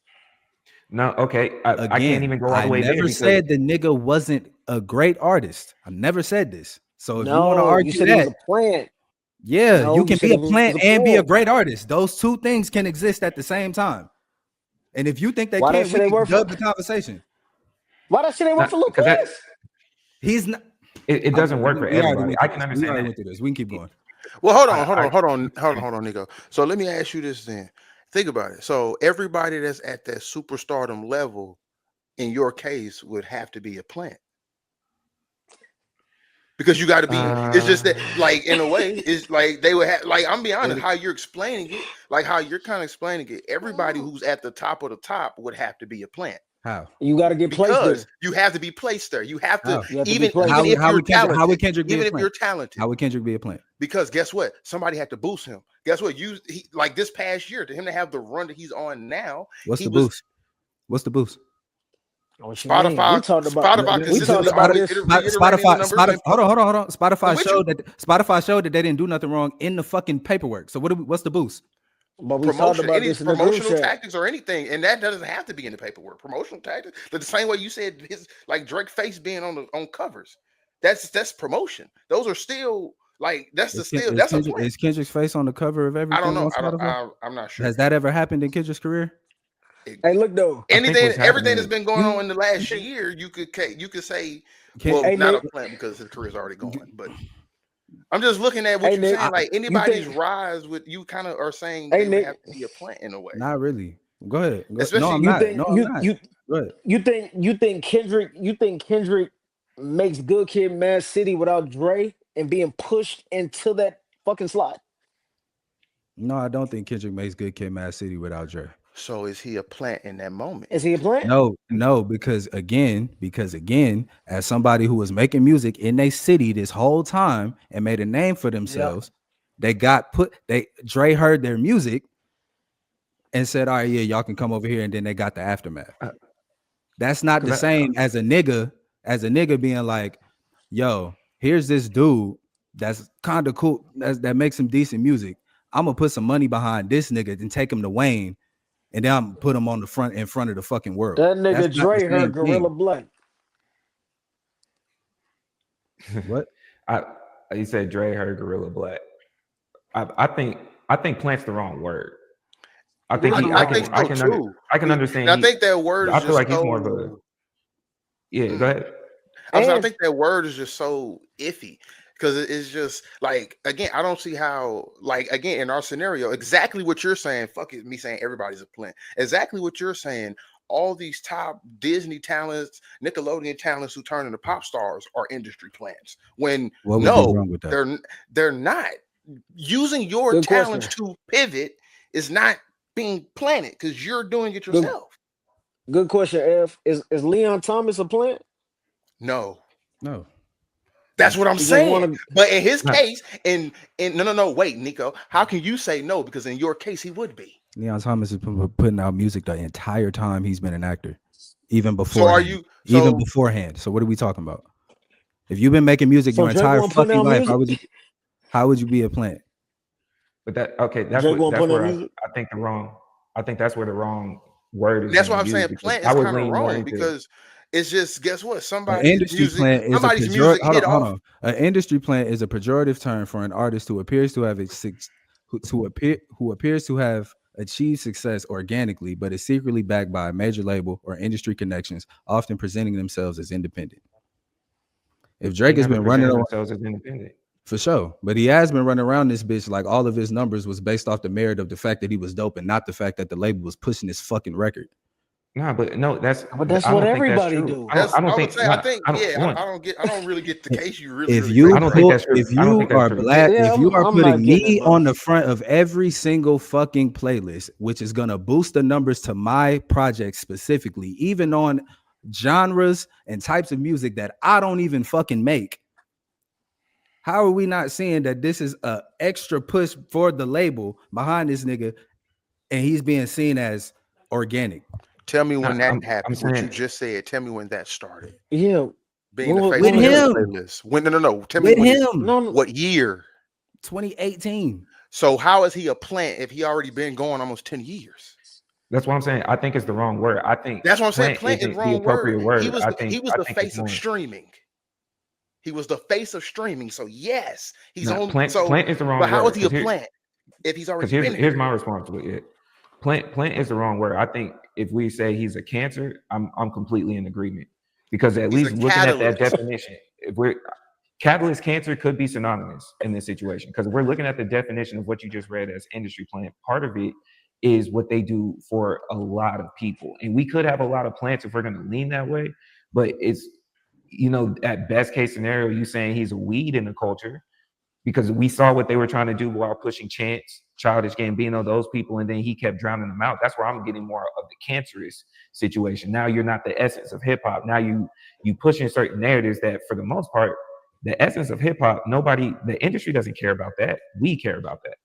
No, okay. I can't Again, even go all I the way there never because said the nigga wasn't a great artist. I never said this. So if you want to No, you argue said he was that, a plant. yeah, you No, you can said be he a was plant a and be a plant. great artist. Those two things can exist at the same time. And if you think they Why that can't, we shit ain't can work for? dub the conversation. Why that shit ain't work not for Lil because that Twist? He's not. it doesn't work for We already everybody. went I through can this. We understand already that. went through this. We can keep going. Well, hold I, on, hold I on, hold on, hold on, hold on, Nico. So let me ask you this then. Think about it. So everybody that's at that superstardom level, in your case, would have to be a plant. Because you got to be, it's just that, like, in a way, it's like they would have, like, I'm be honest, how you're explaining it, like how you're kind of explaining it, everybody who's at the top of the top would have to be a plant. How? You got to get placed there. Because you have to be placed there. You have to, How? You have to be even placed. if How you're would Kendrick? How would talented, Kendrick be even a if you're plant? talented, How would Kendrick be a plant? because guess what? Somebody had to boost him. Guess what? Like this past year, to him to have the run that he's on now, What's he the was boost? What's the boost? What you mean? Spotify. We talked about Spotify we talked consistently about always this. reiterating the numbers. Spotify. Hold on. Spotify with you. Spotify showed that they didn't do nothing wrong in the fucking paperwork. So what's the boost? But we talked about Any this in the group promotional chat. tactics or anything, and that doesn't have to be in the paperwork. Promotional tactics, but the same way you said his like Drake face being on covers, that's promotion. Those are still like that's a plan. Is Kendrick's face on the cover of I don't everything know. on Spotify? I'm not sure. Has that ever happened in Kendrick's career? Hey, look though. Everything what's that's happening. been going on in the last year, you could say, well, Hey, not Nick. a plant because his career's already going, but I'm just looking at what Hey, you're Nick. saying. Like You anybody's think? rise with you kind of are saying Hey, they would Nick. have to be a plant in a way. Not really. Go ahead. No, Especially I'm You not. think No, I'm not. Go ahead. you think Kendrick makes Good Kid, Mad City without Dre and being pushed into that fucking slot? No, I don't think Kendrick makes Good Kid, Mad City without Dre. So is he a plant in that moment? Is he a plant? No, because again, as somebody who was making music in a city this whole time and made a name for themselves, Dre heard their music and said, "All right, yeah, y'all can come over here," and then they got the aftermath. That's not the same as a nigga being like, "Yo, here's this dude that's kind of cool, that makes some decent music. I'm gonna put some money behind this nigga and take him to Wayne, and then I'm put him on in front of the fucking world." That nigga That's not the Dre heard same Gorilla thing. Black. What? You said Dre heard Gorilla Black. I think plant's the wrong word. I think I think so too. I can understand. I think that word is I feel just like he's so, more of a. Yeah, go ahead. I think that word is just so iffy because it's just like, again, I don't see how, like, again, in our scenario, exactly what you're saying. Fuck it, me saying everybody's a plant. Exactly what you're saying. All these top Disney talents, Nickelodeon talents who turn into pop stars are industry plants. When What would be wrong with that? they're not. Using your Good talents question. to pivot is not being planted because you're doing it yourself. Good question, F. Is Leon Thomas a plant? No. That's what I'm He just saying. wanna- But in his case, and no, wait, Nico, how can you say no? Because in your case, he would be. Leon Thomas is putting out music the entire time he's been an actor, even before. So are you? Even beforehand? So what are we talking about? If you've been making music So your Drake entire won't put fucking out life, music? how would you be a plant? But that's Drake won't put out where music? I think that's where the wrong word is. That's why being I'm used, saying because plant I is would kind of lean more wrong into because it's just, guess what? An Somebody's industry music, plant is somebody's music hit off. An industry plant is a pejorative term for an artist who appears to have achieved success organically, but is secretly backed by a major label or industry connections, often presenting themselves as independent. If Drake has been running around themselves as independent, for sure, but he has been running around this bitch like all of his numbers was based off the merit of the fact that he was dope and not the fact that the label was pushing his fucking record. Nah, but no, But that's I what don't think that's everybody true. do. I don't I would think. say, Nah, I don't really get the case you really, If really you I don't making. think that's true. if I don't you think that's are true. black, Yeah, if you are I'm not putting getting it, me bro. on the front of every single fucking playlist, which is gonna boost the numbers to my project specifically, even on genres and types of music that I don't even fucking make. How are we not seeing that this is a extra push for the label behind this nigga, and he's being seen as organic? Tell me when that I'm happened. What you saying just said. Tell me when that started. Yeah. Being the When, face With of when every was him, playlist. When no. Tell me with when. him, no, no, What year? 2018. So how is he a plant if he already been going almost 10 years? that's what I'm saying. I think it's the wrong word. I think That's what I'm saying. plant Plant is isn't the wrong word. appropriate He word. was I the think it's face of more. streaming. He was the face of streaming. So yes, he's No, on. plant So, is the but wrong how is word he a because plant if he's already here's been here's here? my response to it. Plant is the wrong word. I think if we say he's a cancer, I'm completely in agreement because at He's a least looking at that catalyst. definition, if we're catalyst cancer could be synonymous in this situation because we're looking at the definition of what you just read as industry plant. Part of it is what they do for a lot of people, and we could have a lot of plants if we're going to lean that way. But it's at best case scenario, you saying he's a weed in the culture because we saw what they were trying to do while pushing Chance, Childish Gambino, those people, and then he kept drowning them out. That's where I'm getting more of the cancerous situation. Now you're not the essence of hip hop. Now you pushing certain narratives that, for the most part, the essence of hip hop, the industry doesn't care about that. We care about that.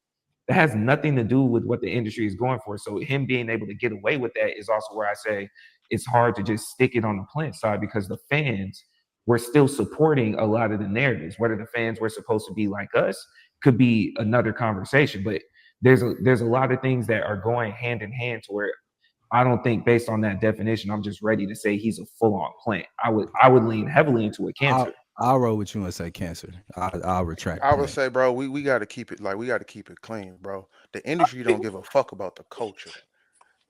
That has nothing to do with what the industry is going for. So him being able to get away with that is also where I say it's hard to just stick it on the plant side because the fans were still supporting a lot of the narratives. Whether the fans were supposed to be like us could be another conversation. But there's a lot of things that are going hand in hand to where I don't think based on that definition, I'm just ready to say he's a full-on plant. I would lean heavily into a cancer. I'll roll with you and say cancer. I'll retract. I would say, bro, we got to keep it we got to keep it clean, bro. The industry don't give a fuck about the culture.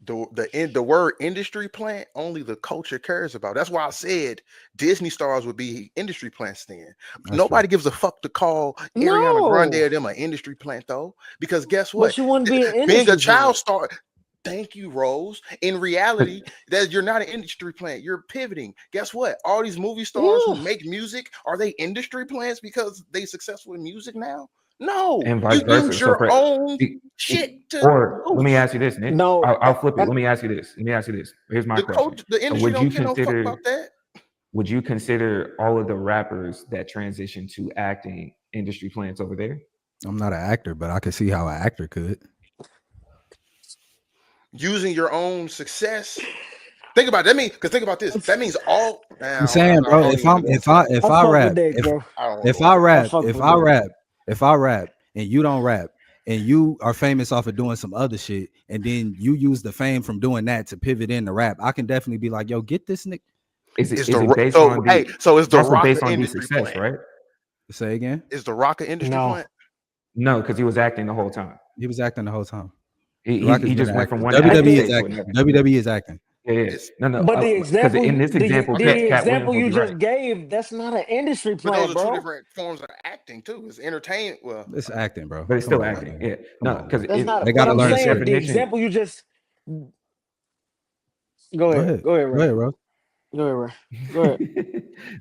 The word industry plant only the culture cares about. That's why I said Disney stars would be industry plants then. Nobody gives a fuck to call Ariana Grande or them an industry plant though, because guess what? But you wouldn't be an Being a industry child plant. star. Thank you, Rose. In reality, that you're not an industry plant. You're pivoting. Guess what? All these movie stars who make music, are they industry plants because they successful in music now? No. And vice You versa. use your own shit to Or let me ask you this, Nick. No, I'll flip it. Let me ask you this. Here's my question. The industry would don't you care no fuck consider about that. would you consider all of the rappers that transition to acting industry plants over there? I'm not an actor, but I can see how an actor could. Using your own success. Think about that. Think about this. That means all. I'm saying, bro, if I rap, and you don't rap, and you are famous off of doing some other shit, and then you use the fame from doing that to pivot into rap, I can definitely be like, yo, get this nigga. Is it based on it's the Rock based on industry success, plant, right? Say again? Is the Rock industry plant? No, because he was acting the whole time. He was acting the whole time. He just went from one WWE is acting. Yeah. No. But the example in this example, the Cat example Williams you was just gave, that's not an industry But plant, those are bro. two different forms of acting too. It's entertainment. Well, it's acting, bro. But it's still acting. Yeah. No, because that's not. they But gotta I'm learn saying the example you just. Go ahead, Rose. Go ahead.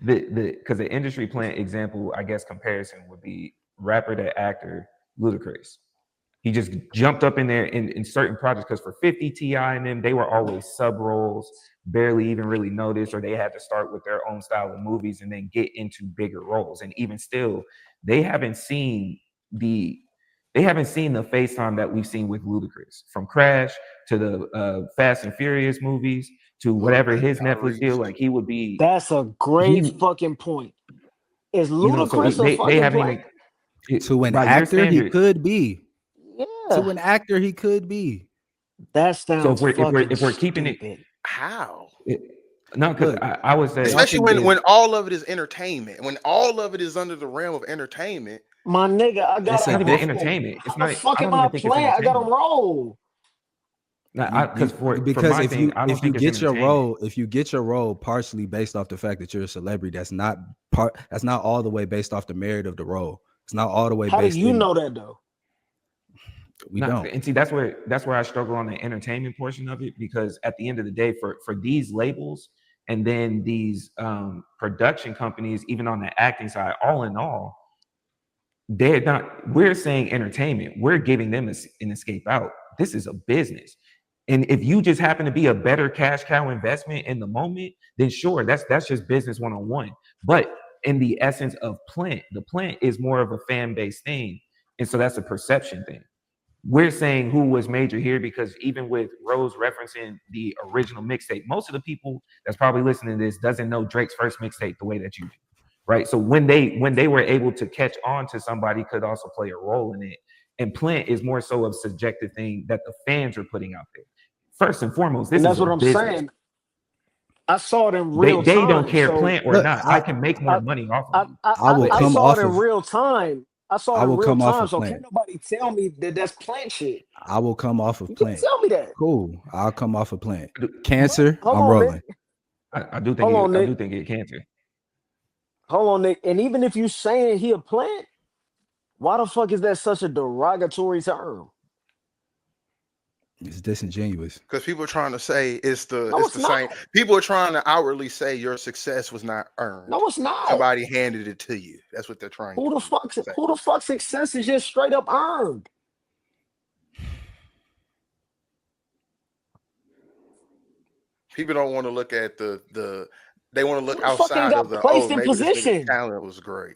Because the industry plant example, I guess, comparison would be rapper to actor Ludacris. He just jumped up in there in certain projects because for 50 T.I. and them, they were always sub roles, barely even really noticed, or they had to start with their own style of movies and then get into bigger roles. And even still, they haven't seen the FaceTime that we've seen with Ludacris, from Crash to the Fast and Furious movies to whatever his Netflix deal. Like he would be. That's a great fucking point. Is Ludacris a fucking they haven't plant? even to an actor he could be. Yeah. To an actor he could be. That sounds so if we're keeping it, how? No, because I would say, especially when all of it is entertainment, when all of it is under the realm of entertainment. My nigga, I got it's not even entertainment. It's not. Fucking my plant. I got a role. Because if you get your role partially based off the fact that you're a celebrity, that's not all the way based off the merit of the role. It's not all the way. How do you know that though? We don't. And see, that's where I struggle on the entertainment portion of it, because at the end of the day, for these labels and then these production companies, even on the acting side, all in all, they're not. We're saying entertainment. We're giving them an escape out. This is a business. And if you just happen to be a better cash cow investment in the moment, then sure, that's just business 101. But in the essence of Plant, the Plant is more of a fan-based thing. And so that's a perception thing. We're saying who was major here because even with Rose referencing the original mixtape, most of the people that's probably listening to this doesn't know Drake's first mixtape the way that you do. Right. So when they were able to catch on to somebody could also play a role in it. And Plant is more so a subjective thing that the fans are putting out there. First and foremost, this And that's is what I'm business. saying. I saw it in real They time. don't care, so Plant or Look, not. I can make more money off of them. I will I come saw off it in of real time. I saw I it in will real come off time. of So Plant. can't nobody tell me that that's Plant shit. I will come off of You can't Plant. tell me that. Cool. I'll come off of Plant. Cancer, Hold I'm on, rolling. Nick. I do think Hold on, I Nick. do think it cancer. Hold on, Nick. And even if you saying he a Plant, why the fuck is that such a derogatory term? It's disingenuous. Because people are trying to say it's the No, it's same. not. People are trying to outwardly say your success was not earned. No, it's not. Somebody handed it to you. That's what they're trying Who to the say. fuck success is just straight up earned? People don't want to look at the they want to look Who the fuck ain't outside got of the placed in maybe this nigga's position? talent was great.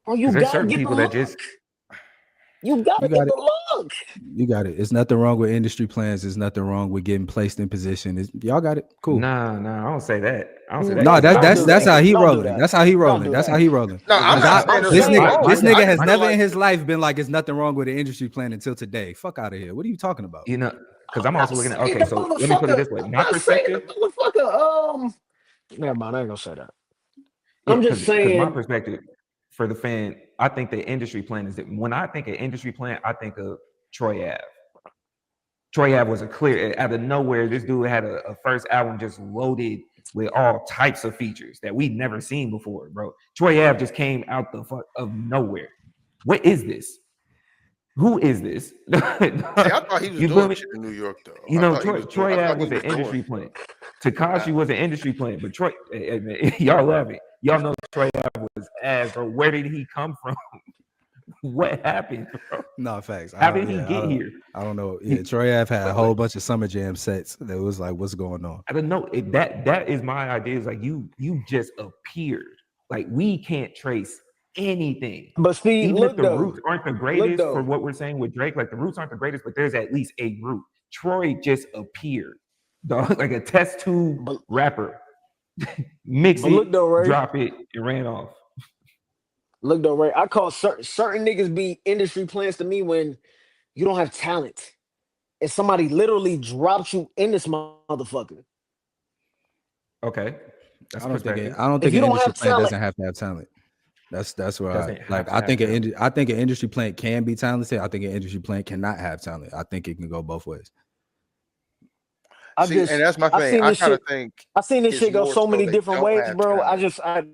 Oh, you There's gotta certain get the people that look. just You gotta You get got the look. You got it. It's nothing wrong with industry plans. There's nothing wrong with getting placed in position. Y'all got it. Cool. Nah, I don't say that. I don't say that. No, Don't do that's that. how he Don't do rolling. that. That's how he Don't rolling. do That's that. how he rolling. No, I'm Because not saying this saying nigga, wrong. this nigga has I never like in his life been like, it's nothing wrong with an industry plan until today. Fuck out of here. What are you talking about? You know, because I'm not also looking at saying okay, the so let me put it this way. I'm My not saying perspective, the motherfucker. Never mind. I ain't gonna say that. yeah, I'm just because my saying. perspective for the fan, I think the industry plan is that when I think of industry plan, I think of Troy Ave. Troy Ave was a clear out of nowhere. This dude had a first album just loaded with all types of features that we'd never seen before, bro. Troy Ave just came out the fuck of nowhere. What is this? Who is this? See, I thought he was You feel doing me? shit in New York though. You I know, thought he was Troy Ave was an industry plan. Tekashi was an industry plan, but Troy, y'all love it. Y'all know Troy Ave was ass, bro. Where did he come from? What happened, bro? No, facts. How did he get here? I don't know. Yeah, Troy Ave had a whole bunch of Summer Jam sets that was like, what's going on? I don't know. That is my idea. Is like you just appeared. Like we can't trace anything. But see, Even look if the though. roots aren't the Look greatest though. for what we're saying with Drake, like the roots aren't the greatest, but there's at least a root. Troy just appeared, dog, like a test tube But rapper. Mix but look it, though, Ray. drop it, and ran off. Look though, Ray. I call certain niggas be industry plans to me when you don't have talent and somebody literally drops you in this motherfucker. Okay, that's I don't think perspective. I don't If think you an don't industry have plan talent, doesn't have to have talent. That's where Doesn't I have like. to I have think talent. I think an industry plan can be talented. I think an industry plan cannot have talent. I think it can go both ways. I See, and just that's my I thing. seen I this kind of shit. think I seen this it's shit go more so so many they different don't ways, have bro. talent.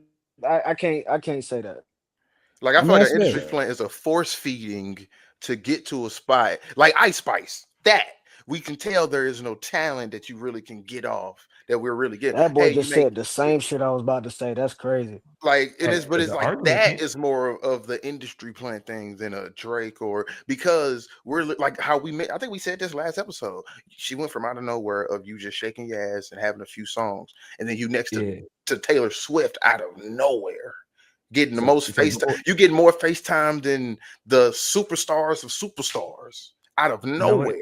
I can't say that. Like I I feel mean, like that's an industry fair. plan is a force feeding to get to a spot. Like Ice Spice, that we can tell there is no talent that you really can get off that we're really getting. That boy Hey, you just make said the same shit I was about to say. That's crazy. like it is, but As it's an like argument, that is more of the industry plan thing than a Drake or because we're like how we met. I think we said this last episode. She went from out of nowhere of you just shaking your ass and having a few songs, and then you next yeah. to Taylor Swift out of nowhere. Getting the So, most so FaceTime. You get more FaceTime than the superstars of superstars out of you know what? nowhere.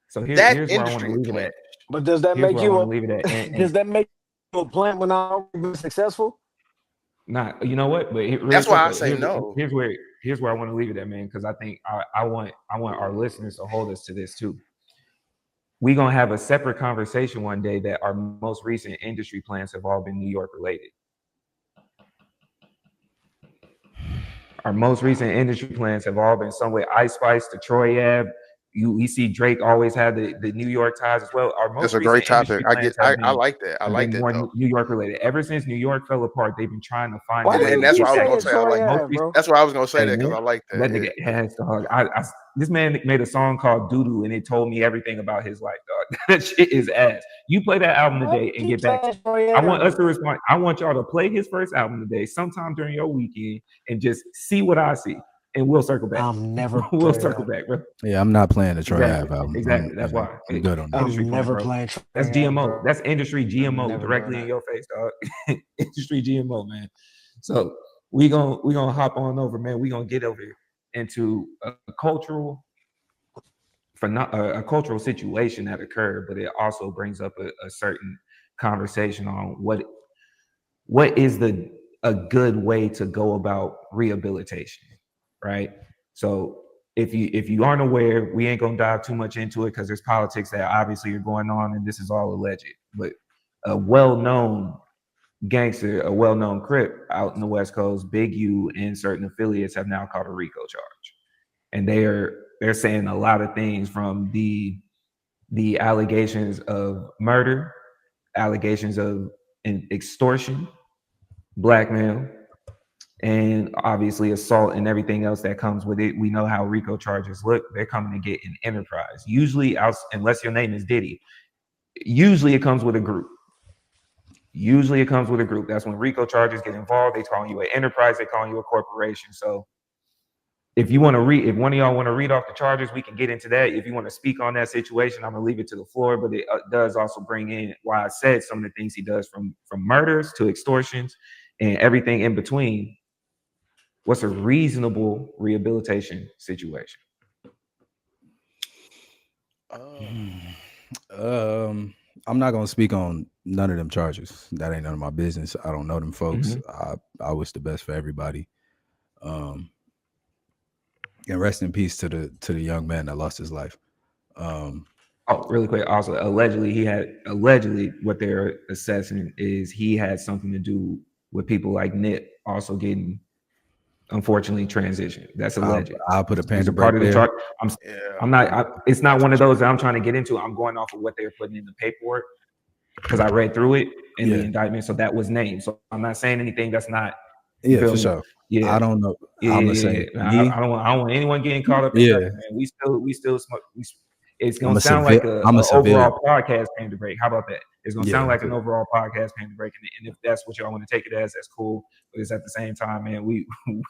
So That here's where I want to industry leave it plan. at. But does that Here's make where I you want a to leave it at. And does that make you a plant when I already been successful? not, you know what? But real That's quick, why I though, say no. here's where I want to leave it at, man. Because I think I want our listeners to hold us to this too. We're gonna have a separate conversation one day that our most recent industry plans have all been New York related. Our most recent industry plans have all been some way Ice Spice to Troy Ave we see Drake always had the New York ties as well. Our most That's a recent great topic. industry plans have I been like that. I have like been that more though. New York related. Ever since New York fell apart, they've been trying to find Why a do way you to That's keep why I was get gonna saying say I Troy like that. most Ave, bro? That's what I was gonna say Hey that because man, I like that. that Yeah. nigga has dog. This man made a song called Doodoo, and it told me everything about his life, dog. That shit is ass. You play that album Why do today you and keep get back to saying me. Troy I Ave, want us to bro? respond. I want y'all to play his first album today, sometime during your weekend, and just see what I see, and we'll circle back. I'm never We'll playing circle that. back, bro. Yeah, I'm not playing the Troy Exactly, Ave album. exactly. That's why. I'm good on that. Industry I'm plan, never bro. playing Troy That's Ave, GMO. bro. That's industry I'm GMO never directly doing in that. your face, dog. Industry GMO, man. So we gonna hop on over, man. We gonna get over into a cultural situation that occurred, but it also brings up a certain conversation on what is a good way to go about rehabilitation, right? So if you aren't aware, we ain't gonna dive too much into it because there's politics that obviously are going on, and this is all alleged. But a well-known gangster, a well-known Crip out in the West Coast, Big U and certain affiliates have now caught a RICO charge, and they're saying a lot of things from the allegations of murder, allegations of extortion, blackmail, and obviously assault and everything else that comes with it. We know how RICO charges look. They're coming to get an enterprise. Usually, unless your name is Diddy, usually it comes with a group. That's when RICO charges get involved. They call you an enterprise. They call you a corporation. So if one of y'all want to read off the charges, we can get into that. If you want to speak on that situation, I'm gonna leave it to the floor. But it does also bring in why I said some of the things he does from murders to extortions and everything in between. What's a reasonable rehabilitation situation? I'm not gonna speak on none of them charges. That ain't none of my business. I don't know them folks. I wish the best for everybody. And rest in peace to the young man that lost his life. Oh, really quick. Also, allegedly what they're assessing is he had something to do with people like Nip also getting unfortunately transitioned. That's alleged. I'll put a pen He's to a part break of the there. chart. It's not one of those that I'm trying to get into. I'm going off of what they're putting in the paperwork because I read through it in the indictment. So that was named. So I'm not saying anything that's not. Yeah, for sure. Yeah, I don't know. I'm gonna say I don't want anyone getting caught up in nothing, man. We still smoke. It's gonna sound like an overall podcast paying to break. How about that? It's gonna sound like an overall podcast paying to break, and if that's what y'all want to take it as, that's cool. But it's at the same time, man, we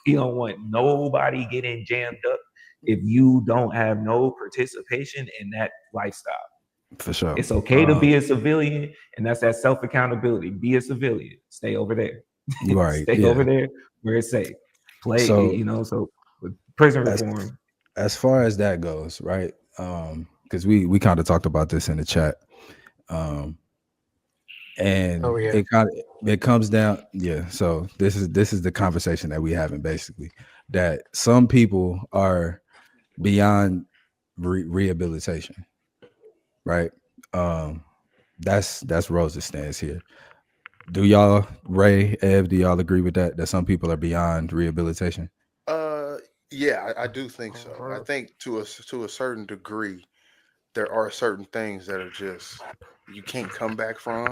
don't want nobody getting jammed up if you don't have no participation in that lifestyle. For sure, it's okay to be a civilian, and that's that self accountability. Be a civilian. Stay over there. Right. Stay over there where it's safe. Play. So with prison reform. As far as that goes, right? Because we kind of talked about this in the chat, and it comes down, so this is the conversation that we having, basically, that some people are beyond rehabilitation, right? That's Rose's stance here. Do y'all, Ray, Ev, do y'all agree with that some people are beyond rehabilitation? Yeah, I do think so. I think to a certain degree, there are certain things that are just you can't come back from,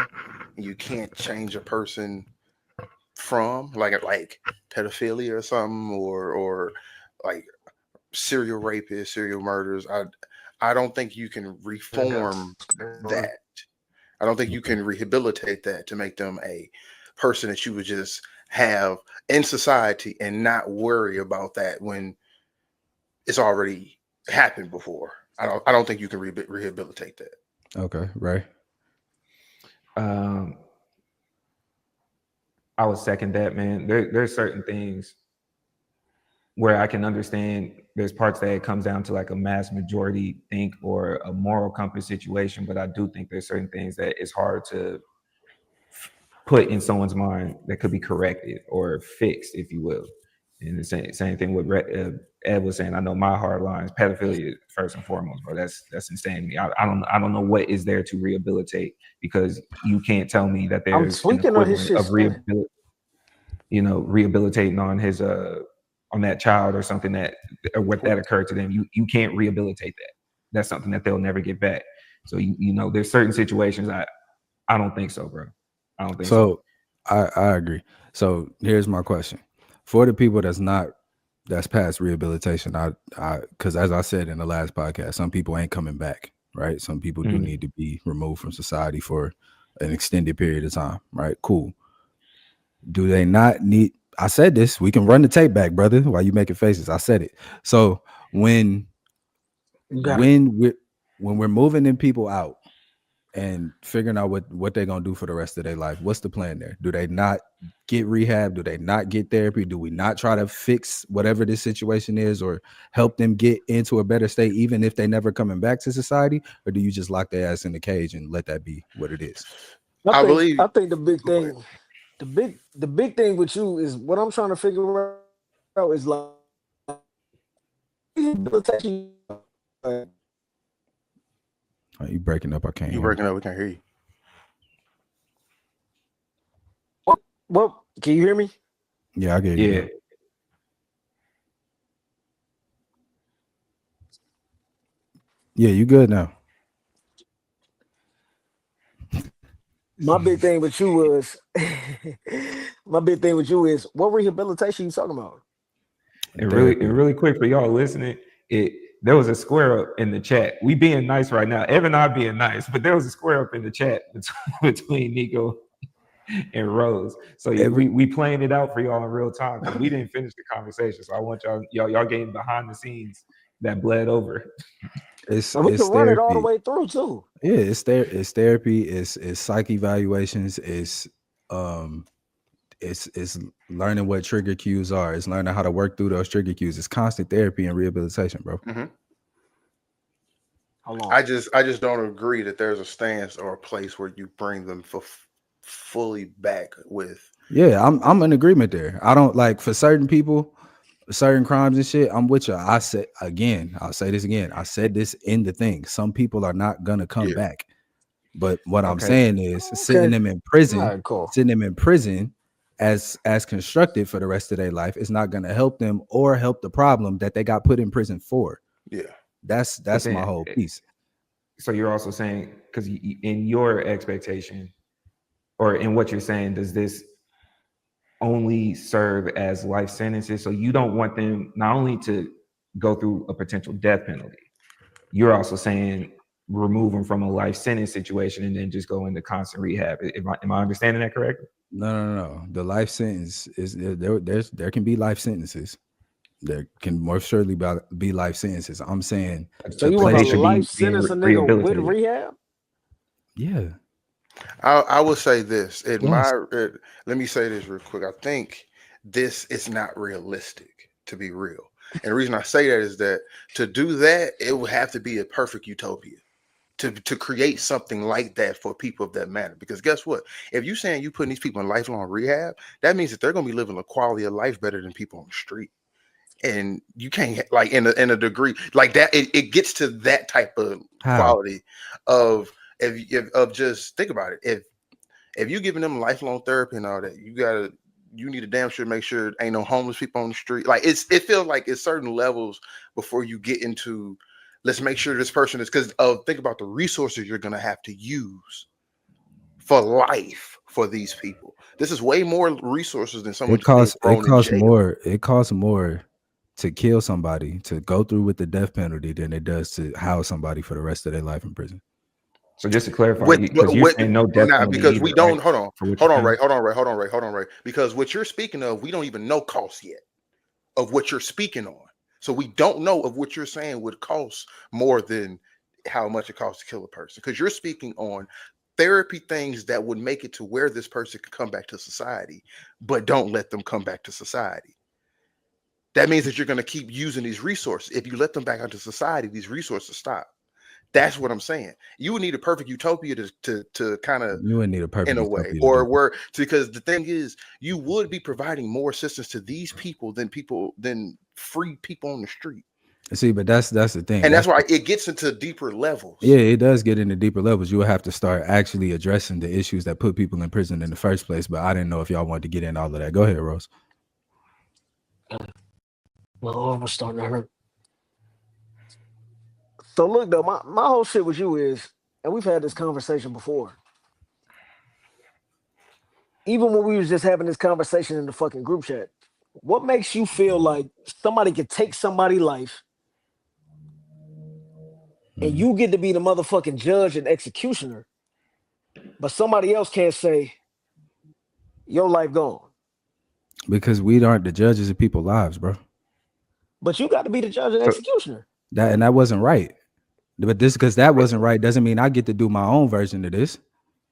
and you can't change a person from, like pedophilia or something, or like serial rapists, serial murders. I don't think you can reform that. I don't think you can rehabilitate that to make them a person that you would just have in society and not worry about that when it's already happened before. I don't think you can rehabilitate that. Okay, Ray. I would second that, man. There's certain things where I can understand. There's parts that it comes down to like a mass majority think or a moral compass situation, but I do think there's certain things that it's hard to put in someone's mind that could be corrected or fixed, if you will. And the same thing with Ed was saying. I know my hard lines, pedophilia first and foremost, bro. That's insane to me. I don't know what is there to rehabilitate, because you can't tell me that there's an equivalent of rehabilitating on his on that child or something that or what that occurred to them. You can't rehabilitate that. that's something that they'll never get back. So you know, there's certain situations I don't think so, bro. I don't think so. So I agree. So here's my question. For the people that's past rehabilitation, I because as I said in the last podcast, some people ain't coming back, right? Some people do need to be removed from society for an extended period of time, right? Cool. Do they not need, I said this, we can run the tape back, brother, while you making faces. I said it. So when we're moving in people out and figuring out what they're gonna do for the rest of their life, what's the plan there? Do they not get rehab? Do they not get therapy? Do we not try to fix whatever this situation is or help them get into a better state, even if they never coming back to society? Or do you just lock their ass in the cage and let that be what it is? I believe. think the big thing, the big thing with you is what I'm trying to figure out is like rehabilitation. Are you breaking up? I can't You hear breaking up? We can't hear you. What? Can you hear me? Yeah, I get you. Yeah. Yeah, you good now. My big thing with you was what rehabilitation you talking about? And really quick for y'all listening, there was a square up in the chat. We being nice right now. Evan and I being nice, but there was a square up in the chat between Nico and Rose. So we playing it out for y'all in real time because we didn't finish the conversation. So I want y'all getting behind the scenes that bled over. It's we can run it all the therapy. way through too. Yeah, it's therapy, it's psych evaluations, it's learning what trigger cues are, it's learning how to work through those trigger cues. It's constant therapy and rehabilitation, bro. Mm-hmm. How long? I just don't agree that there's a stance or a place where you bring them fully back with. Yeah, I'm in agreement there. I don't like for certain people, certain crimes and shit. I'm with you. I'll say this again. I said this in the thing. Some people are not gonna come back. But what I'm saying is sitting them in prison, All right, cool. sitting them in prison as constructed for the rest of their life is not going to help them or help the problem that they got put in prison for. Yeah, that's my whole piece. So you're also saying, because in your expectation or in what you're saying, does this only serve as life sentences? So you don't want them not only to go through a potential death penalty, you're also saying remove them from a life sentence situation and then just go into constant rehab. Am I understanding that correctly? No. The life sentence is there can be life sentences. There can most surely be life sentences. I'm saying, so you want to life sentence a nigga with rehab? Yeah. I will say this. Let me say this real quick. I think this is not realistic, to be real. And the reason I say that is that to do that, it would have to be a perfect utopia to create something like that for people of that matter. Because guess what? If you're saying you putting these people in lifelong rehab, that means that they're going to be living a quality of life better than people on the street. And you can't, like, in a degree like that, it gets to that type of quality of just think about it. If you're giving them lifelong therapy and all that, you need to damn sure make sure ain't no homeless people on the street. Like it feels like it's certain levels before you get into let's make sure this person is, because think about the resources you're gonna have to use for life for these people. This is way more resources than someone. It costs more to kill somebody, to go through with the death penalty, than it does to house somebody for the rest of their life in prison. So just to clarify, because you're saying no death penalty because either, we don't. Right? Hold on, Ray. Because what you're speaking of, we don't even know costs yet of what you're speaking on. So we don't know if what you're saying would cost more than how much it costs to kill a person. Because you're speaking on therapy things that would make it to where this person can come back to society, but don't let them come back to society. That means that you're going to keep using these resources. If you let them back into society, these resources stop. That's what I'm saying. You would need a perfect utopia to kind of, you would need a perfect in a way, or where, because the thing is, you would be providing more assistance to these people than free people on the street. See, but that's the thing, and that's why it gets into deeper levels. Yeah, it does get into deeper levels. You will have to start actually addressing the issues that put people in prison in the first place. But I didn't know if y'all wanted to get in all of that. Go ahead, Rose. My arm was starting to hurt. So look though, my whole shit with you is, and we've had this conversation before. Even when we was just having this conversation in the fucking group chat, what makes you feel like somebody could take somebody's life and you get to be the motherfucking judge and executioner, but somebody else can't say your life gone? Because we aren't the judges of people's lives, bro. But you got to be the judge and executioner. That wasn't right. But this, because that wasn't right, doesn't mean I get to do my own version of this.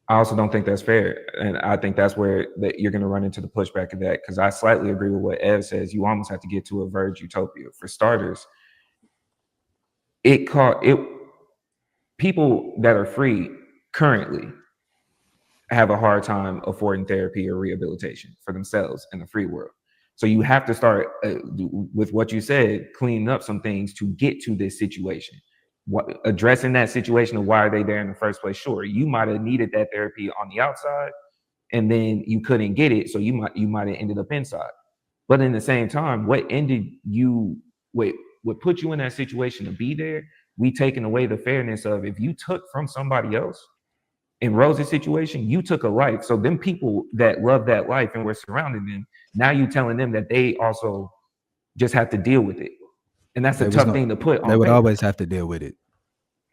I also don't think that's fair, and I think that's where that you're going to run into the pushback of that, because I slightly agree with what Ev says. You almost have to get to a verge utopia. For starters, people that are free currently have a hard time affording therapy or rehabilitation for themselves in the free world. So you have to start with what you said, cleaning up some things to get to this situation. Addressing that situation of why are they there in the first place? Sure, you might have needed that therapy on the outside, and then you couldn't get it, so you might have ended up inside. But in the same time, what put you in that situation to be there? We taking away the fairness of, if you took from somebody else. In Rose's situation, you took a life. So them people that love that life and were surrounding them, now you telling them that they also just have to deal with it. And that's a tough thing to put on. They would always have to deal with it.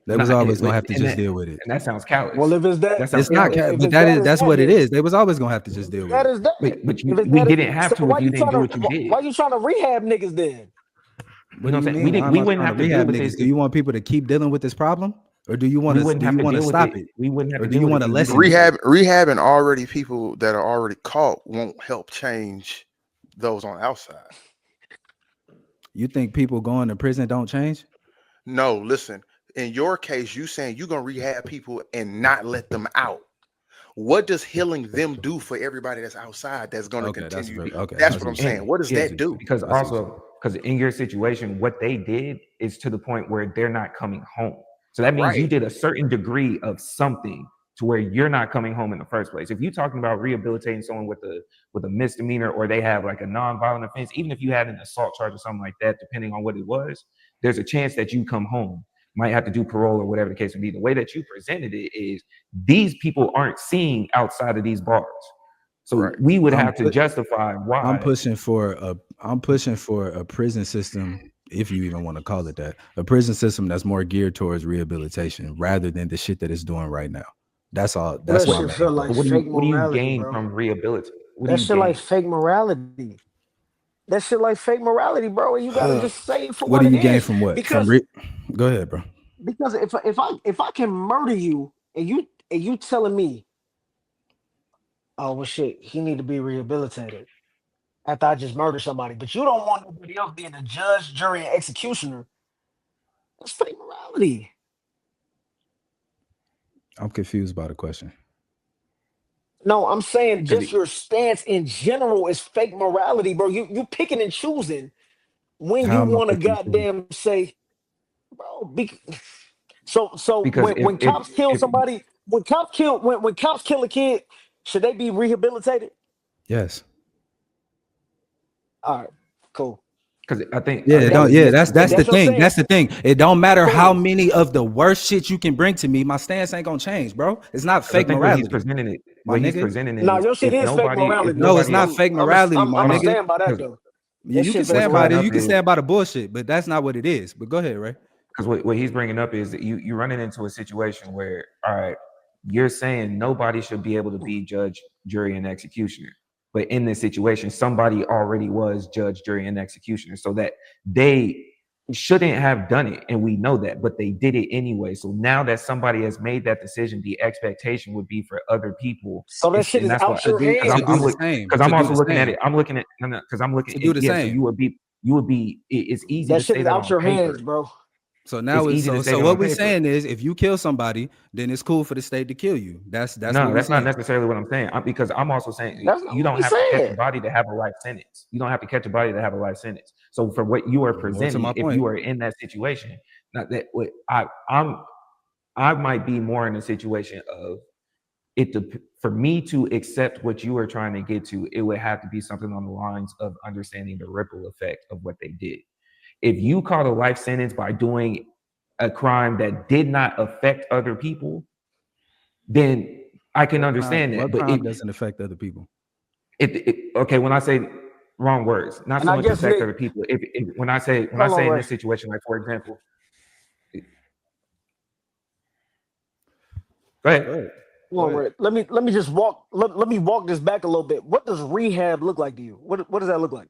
They was always gonna have to just deal with it. And that sounds callous. Well, if it's that, it's not callous, but that's what it is. They was always gonna have to just deal with it. That is that. But we didn't have to if you didn't do what you did. Why you trying to rehab niggas then? You know what I'm saying? We wouldn't have to deal with this. Do you want people to keep dealing with this problem? Or do you want to stop it? We wouldn't have or to do you want to lessen rehabbing already people that are already caught won't help change those on the outside. You think people going to prison don't change? No, listen. In your case, you saying you're gonna rehab people and not let them out. What does healing them do for everybody that's outside that's going to continue? That's what I'm saying. What does that do? Because in your situation, what they did is to the point where they're not coming home. So that means you did a certain degree of something to where you're not coming home in the first place. If you're talking about rehabilitating someone with a misdemeanor, or they have like a non-violent offense, even if you had an assault charge or something like that, depending on what it was, there's a chance that you come home. Might have to do parole or whatever the case may be. The way that you presented it is these people aren't seeing outside of these bars. So we would have to justify why. I'm pushing for a prison system, if you even want to call it that, a prison system that's more geared towards rehabilitation rather than the shit that it's doing right now. That's all. That's what feel like. What do you gain from rehabilitation? That shit like fake morality. That shit like fake morality, bro. And you gotta just say it for what it is. What do you gain from what? Because, go ahead, bro. Because if I can murder you and you telling me, oh well, shit, he need to be rehabilitated after I just murdered somebody, but you don't want nobody else being a judge, jury, and executioner. That's fake morality. I'm confused by the question. No, I'm saying just your stance in general is fake morality, bro. You picking and choosing when you want to goddamn say, bro. When cops kill somebody, when cops kill a kid, should they be rehabilitated? Yes. All right, cool. Because I think that's the thing. Saying. That's the thing. It don't matter how many of the worst shit you can bring to me. My stance ain't gonna change, bro. It's not fake morality. He's presenting it. No, your shit is fake morality. No, it's not fake morality, my nigga. I'm stand by that though. You can stand by it. You can stand by the bullshit, but that's not what it is. But go ahead, Ray. Because what he's bringing up is that you're running into a situation where, all right, you're saying nobody should be able to be judge, jury, and executioner. But in this situation, somebody already was judge, jury, and executioner, so that they shouldn't have done it. And we know that, but they did it anyway. So now that somebody has made that decision, the expectation would be for other people. So that shit is out your hands. Because I'm also looking at it. I'm looking at because I'm looking to do the same. So you would be. It's easy. That to shit say is that out your hands, bro. So now so what we're saying is, if you kill somebody, then it's cool for the state to kill you. That's not necessarily what I'm saying. Because I'm also saying you don't have to catch a body to have a life sentence. You don't have to catch a body to have a life sentence. So for what you are presenting, if you are in that situation, not that I might be more in a situation of it. For me to accept what you are trying to get to, it would have to be something on the lines of understanding the ripple effect of what they did. If you caught a life sentence by doing a crime that did not affect other people, then I can understand that. What But crime doesn't affect other people? Okay, when I say wrong words, not And so I much guess affect Nick, other people. When I say hold on, in Ray. this situation, like for example, go ahead. Hold on, Ray. Let me just walk. Let me walk this back a little bit. What does rehab look like to you? What does that look like?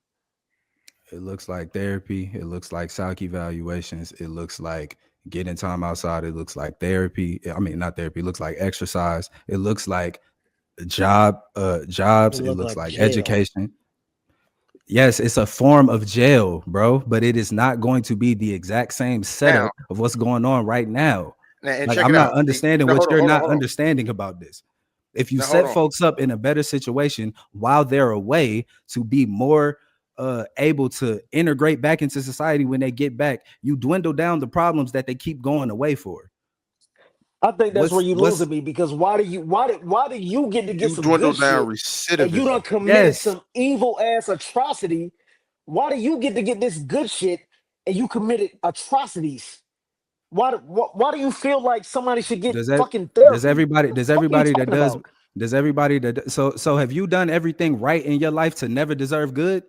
It looks like therapy. It looks like psych evaluations. It looks like getting time outside. It looks like therapy. I mean, not therapy. It looks like exercise. It looks like jobs. It looks like education. Yes, it's a form of jail, bro, but it is not going to be the exact same setup of what's going on right now. And Like, check I'm it not out. understanding what you're not understanding about this. If you set folks up in a better situation while they're away to be more able to integrate back into society when they get back, you dwindle down the problems that they keep going away for. I think that's where you losing me, because why do you get to get some good shit recidivism. and you done committed some evil ass atrocity? Why do you get to get this good shit and you committed atrocities? Why do you feel like somebody should get fucking therapy? Does everybody that so have you done everything right in your life to never deserve good?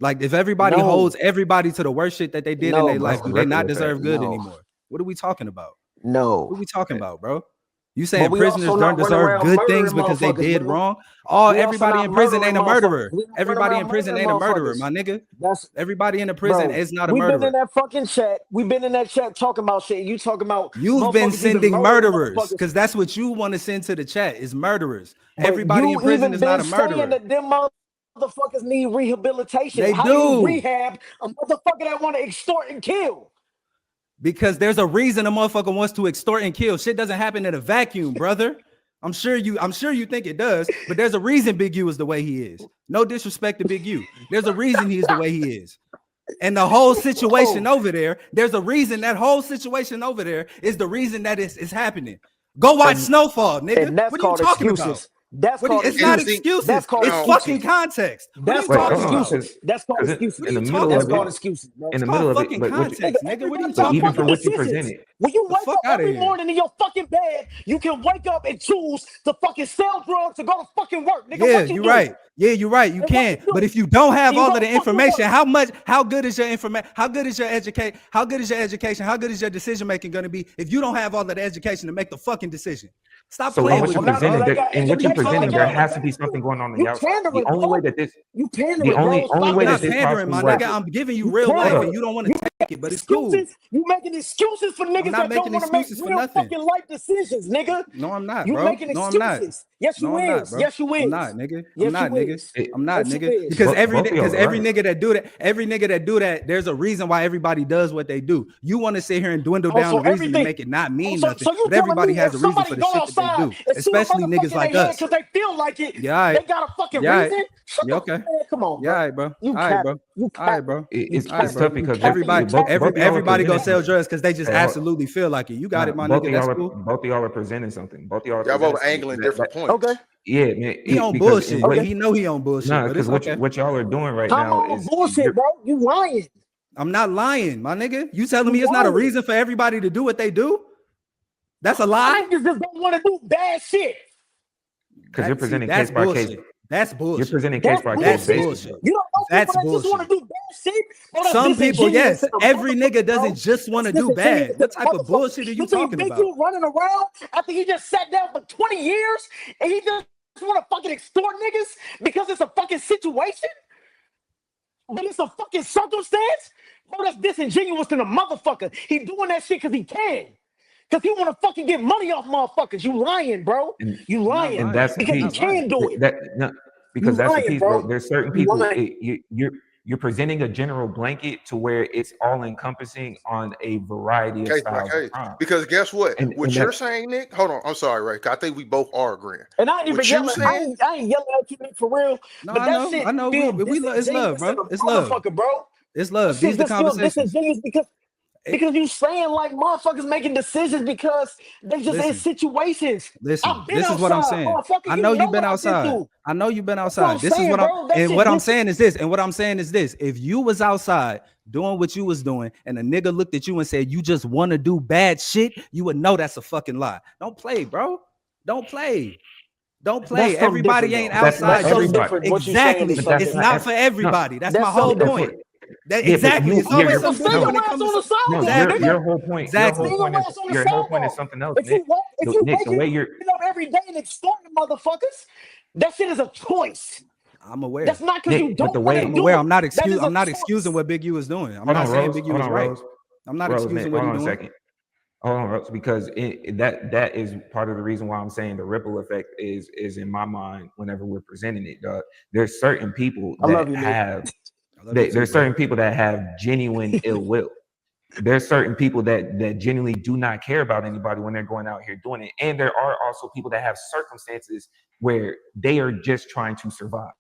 Like, if everybody holds everybody to the worst shit that they did in their life, do they not deserve good anymore? What are we talking about? No. What are we talking about, bro? You saying prisoners don't deserve good things because they did wrong? Everybody in prison ain't a murderer. Everybody in prison ain't a murderer, my nigga. Everybody in the prison is not a murderer. We've been in that fucking chat. We've been in that chat talking about shit. You talking about you've been sending murderers because that's what you want to send to the chat is murderers. But everybody in prison is not a murderer. That them motherfuckers need rehabilitation. They How do you rehab a motherfucker that want to extort and kill? Because there's a reason a motherfucker wants to extort and kill. Shit doesn't happen in a vacuum, brother. I'm sure you think it does, but there's a reason Big U is the way he is. No disrespect to Big U. There's a reason he's the way he is. And the whole situation over there, there's a reason that whole situation over there is the reason that it's happening. Go watch Snowfall, nigga. And that's what are you talking excuses. about? That's called it's not excuses. It's fucking context. That's called excuses. That's called excuses. In the middle of excuses. In the middle of it, context, nigga. What are you talking even about? for what you presented. When you wake up every morning in your fucking bed, you can wake up and choose to fucking sell drugs to go to fucking work, nigga. Yeah, you're right. Yeah, you're right. You can. But if you don't have all of the information, how good is your information? How good is your education? How good is your education? How good is your decision making going to be if you don't have all of the education to make the fucking decision? Stop playing with what you presented, there has to be something going on in the outside. The only way that this, the only way that this my nigga, I'm giving you real life and you don't want to take it, but it's cool. You making excuses for niggas that don't want to make real fucking life decisions, nigga. No, I'm not, bro. You making excuses. Yes, you is. Yes, you is. I'm not, nigga. I'm not, nigga. I'm not, nigga. Because every nigga that do that, there's a reason why everybody does what they do. You want to sit here and dwindle down the reason to make it not mean nothing, but everybody has a reason for the shit that they do, especially niggas like us. Because they feel like it. Yeah, they got a fucking reason. Okay. Come on. Yeah, all right, bro. All right, bro. All right, bro. It's tough because everybody gonna sell drugs because they just absolutely feel like it. You got it, my nigga. That's cool. Both of y'all are presenting something. Both of y'all are both angling different points. Okay. Yeah, man. He on bullshit. He know he on bullshit. Nah, because what y'all are doing right now is bullshit, bro. You lying. I'm not lying, my nigga. You telling me it's not a reason for everybody to do what they do? That's a lie? Niggas just don't want to do bad shit. Because you're presenting case by case. That's bullshit. You're presenting case by case. That's bullshit. You don't know that's people that bullshit. just want to do bad shit. Some people, yes. Every nigga doesn't just want to do bad. What type of bullshit are you talking about? You running around after he just sat down for 20 years and he just want to fucking extort niggas because it's a fucking situation? But it's a fucking circumstance? Bro, that's disingenuous to the motherfucker. He doing that shit because he can. Because he want to fucking get money off motherfuckers. You lying, bro. You lying. And that's because you can do it. Because that's the piece, bro. There's certain people, you're presenting a general blanket to where it's all encompassing on a variety of styles of crime. Because guess what? What you're saying, Nick, hold on. I'm sorry, Ray. I think we both are agreeing. And I ain't even yelling. I ain't yelling at you, Nick, for real. No, but I know. It's love, bro. It's love. Bro. It's love. These the conversations. Because Because you saying like motherfuckers making decisions because they just in situations. Listen, I've been this is outside, what I'm saying. motherfucker. I know you've been what I've outside. through. I know you've been That's what I'm outside. This is saying, what I'm bro. That and shit what I'm different. saying is this. And what I'm saying is this. If you was outside doing what you was doing and a nigga looked at you and said you just want to do bad shit, you would know that's a fucking lie. Don't play, bro. Don't play. Don't play. That's something Everybody different, ain't though. That's not outside. That's something everybody. different. What you saying Exactly. is But something that's It's not not for no. everybody. That's That's my whole something That's point. what. That Yeah, but exactly. you, It's yeah, always you're, So something stay different your when it ass comes on to the side no, then, exactly. nigga. your whole point, Exactly. Stay your ass on the your side whole point is though. something else, If Nick. you Nick, the way waking you're, up every day and extorting motherfuckers, that shit is a choice. I'm aware. That's not because you Nick, but don't the want to way, I'm do aware. it. That is a I'm not excusing choice. what Big U is doing. I'm hold not on, saying Rose, Big U hold is on, right. Rose, I'm not Rose, excusing Nick, what hold he's on a doing. second. Hold on, Rose, because that is part of the reason why I'm saying the ripple effect is in my mind whenever we're presenting it. There's certain people I love that you, Nick. have, I love you too, there's bro. certain people that have genuine ill will. There's certain people that genuinely do not care about anybody when they're going out here doing it. And there are also people that have circumstances where they are just trying to survive.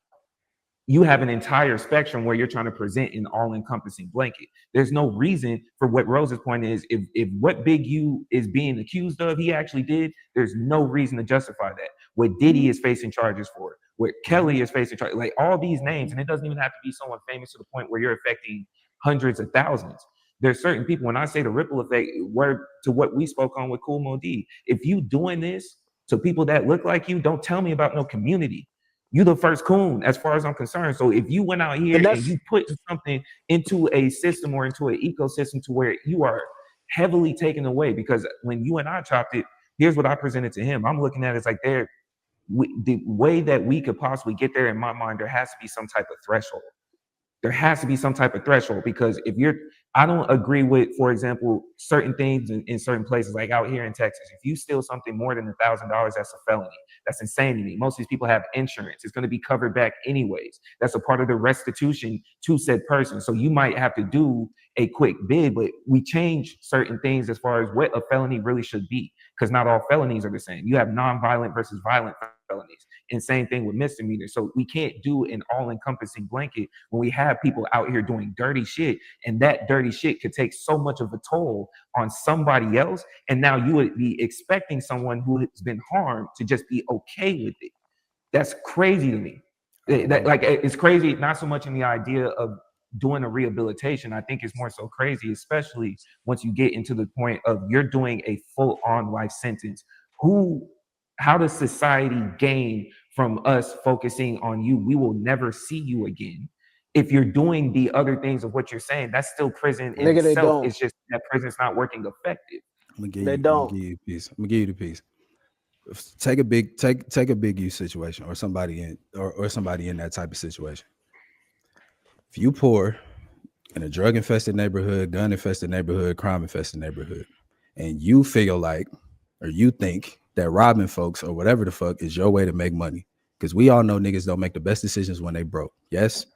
You have an entire spectrum where you're trying to present an all-encompassing blanket. There's no reason for what Rose's point is. If what Big U is being accused of, he actually did, there's no reason to justify that. What Diddy is facing charges for, what Kelly is facing charges, like all these names, and it doesn't even have to be someone famous to the point where you're affecting hundreds of thousands. There's certain people, when I say the ripple effect, word to what we spoke on with Cool Mo D, if you doing this to people that look like you, don't tell me about no community. You the first coon, as far as I'm concerned. So if you went out here And and that's you put something into a system or into an ecosystem to where you are heavily taken away, because when you and I chopped it, here's what I presented to him. I'm looking at it as like the way that we could possibly get there, in my mind, there has to be some type of threshold. There has to be some type of threshold, because I don't agree with, for example, certain things in certain places, like out here in Texas. If you steal something more than $1,000, that's a felony. That's insane to me. Most of these people have insurance. It's going to be covered back anyways. That's a part of the restitution to said person. So you might have to do a quick bid, but we change certain things as far as what a felony really should be, because not all felonies are the same. You have non-violent versus violent felonies. And same thing with misdemeanors. So we can't do an all-encompassing blanket when we have people out here doing dirty shit, and that dirty shit could take so much of a toll on somebody else. And now you would be expecting someone who has been harmed to just be okay with it. That's crazy to me. It's crazy, not so much in the idea of doing a rehabilitation. I think it's more so crazy, especially once you get into the point of you're doing a full-on life sentence. How does society gain from us focusing on you? We will never see you again. If you're doing the other things of what you're saying, that's still prison in nigga, they itself. don't. It's just that prison's not working effective. I'm gonna They give don't. you a piece. I'm gonna give you the piece. Take a big U situation, or somebody in that type of situation. If you poor in a drug infested neighborhood, gun infested neighborhood, crime infested neighborhood, and you feel like, or you think that robbing folks or whatever the fuck is your way to make money, because we all know niggas don't make the best decisions when they broke. Yes,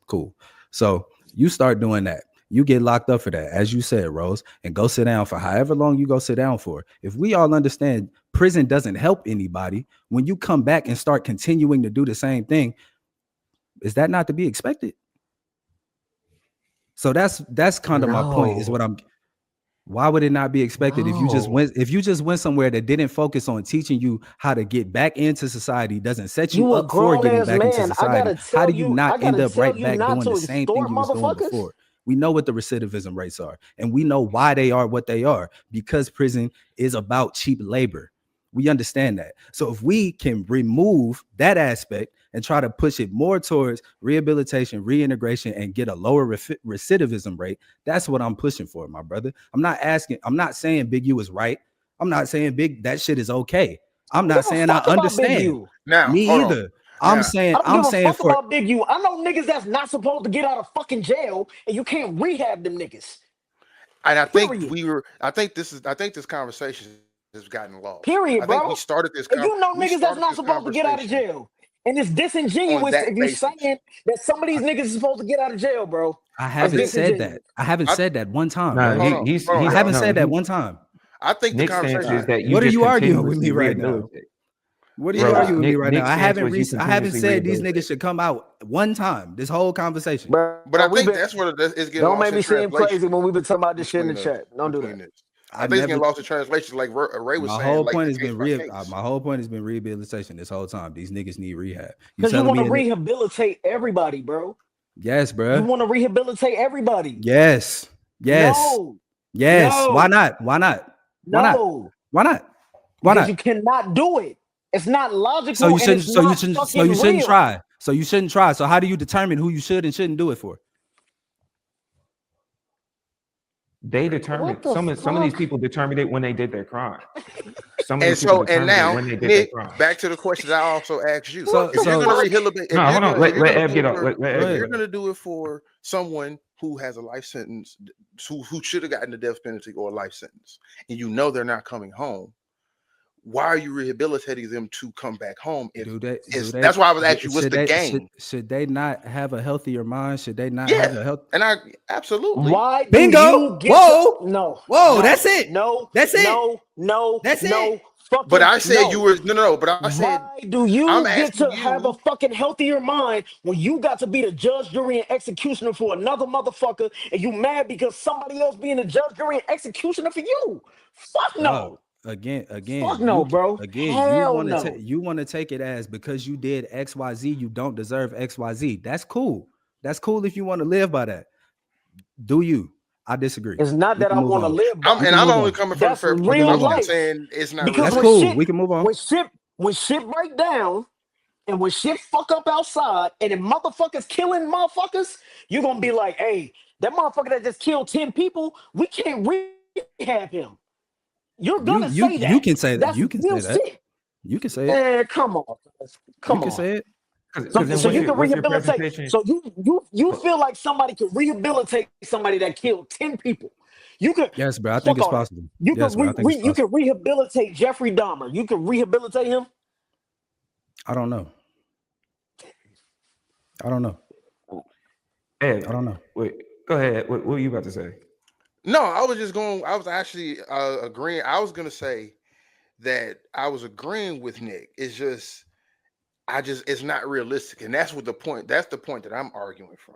cool. So you start doing that. You get locked up for that, as you said, Rose, and go sit down for however long you go sit down for. If we all understand prison doesn't help anybody, when you come back and start continuing to do the same thing, is that not to be expected? So that's kind of my point, is what I'm. Why would it not be expected if you just went somewhere that didn't focus on teaching you how to get back into society, doesn't set you You a up for grown getting ass back into man. society? How do you not end up right back not doing to the same thing extort you was doing motherfuckers. before? We know what the recidivism rates are, and we know why they are what they are, because prison is about cheap labor. We understand that. So if we can remove that aspect and try to push it more towards rehabilitation, reintegration, and get a lower recidivism rate, that's what I'm pushing for, my brother. I'm not saying Big U is right. I'm not saying that shit is okay. I'm not saying I understand. Now, Me either. I'm saying about Big U. I know niggas that's not supposed to get out of fucking jail, and you can't rehab them niggas. And I think this conversation has gotten lost. Period, I think bro. we started this. You know niggas that's not supposed to get out of jail, and it's disingenuous if you saying that some of these niggas is supposed to get out of jail, bro. I haven't said that. I haven't said that one time. No, I haven't said that one time. I think Nick's the conversation is that what are you arguing with me right now? What are Bro, you arguing with me Nick- right Nick's now? I stance haven't was you I haven't continuously said these rehabilitate. niggas should come out one time. This whole conversation. Bro, But I we think been, that's what it's getting don't lost make in me seem crazy translation when we've been talking about this shit in the between us. chat. Don't do Between that. this, I think it's getting lost in translation, like Ray was My saying, whole like point the has case been by case. my whole point has been rehabilitation this whole time. These niggas need rehab. You Because you telling want me? to rehabilitate everybody, bro. Yes, You bro. want to rehabilitate everybody. Yes. Yes. No. Yes. Why No. not? Why not? Why not? No. Why not? Why Because not? you cannot do it. It's not logical So you and shouldn't. it's So you not shouldn't. fucking So you shouldn't real. try. So you shouldn't try. So how do you determine who you should and shouldn't do it for? They determined What the some of these fuck? people determined it when they did their crime. Some of And these people so, and determined it now, when they did Nick, their crime. back to the question that I also asked you. So- If you're so- going to rehabilitate, No, hold on. Let Ev get up. Let if Ev you're get going up. to do it for someone who has a life sentence, who should have gotten the death penalty or a life sentence, and you know they're not coming home, why are you rehabilitating them to come back home? That's why I was asking you, what's the game? Should they not have a healthier mind? Should they not Yeah, have a health? and I absolutely. Why do Bingo. you get Whoa. no. Whoa, No. that's it. No. That's it. No. That's no. it. Fucking But I said no. you were no. But I said Why do you I'm get asking to have a you. fucking healthier mind when you got to be the judge, jury, and executioner for another motherfucker, and you mad because somebody else being the judge, jury, and executioner for you? Fuck no. Again, Fuck no, bro. Hell no. you want to take it as because you did XYZ, you don't deserve XYZ. That's cool. That's cool if you want to live by that. Do you? I disagree. It's not We that can I move want to on. live by. I'm only coming from the That's fair real point life. saying it's not Because That's realistic. when cool. shit, We can move on. when shit break down and when shit fuck up outside and if motherfuckers killing motherfuckers, you're gonna be like, hey, that motherfucker that just killed 10 people, we can't rehab him. You're gonna say that. You can say that. That's You can real say that. shit. You can say it. Man, come on. You Come can on. say it. So you can what's your rehabilitate. presentation? So you feel like somebody could rehabilitate somebody that killed 10 people. You could. Yes, bro. I think it's possible. You Yes, can bro. I think it's you possible. can rehabilitate Jeffrey Dahmer. You can rehabilitate him. I don't know. Ev, I don't know. Wait, go ahead. What were you about to say? No, I was actually agreeing. I was gonna say that I was agreeing with Nick. It's just it's not realistic, and that's the point that I'm arguing from.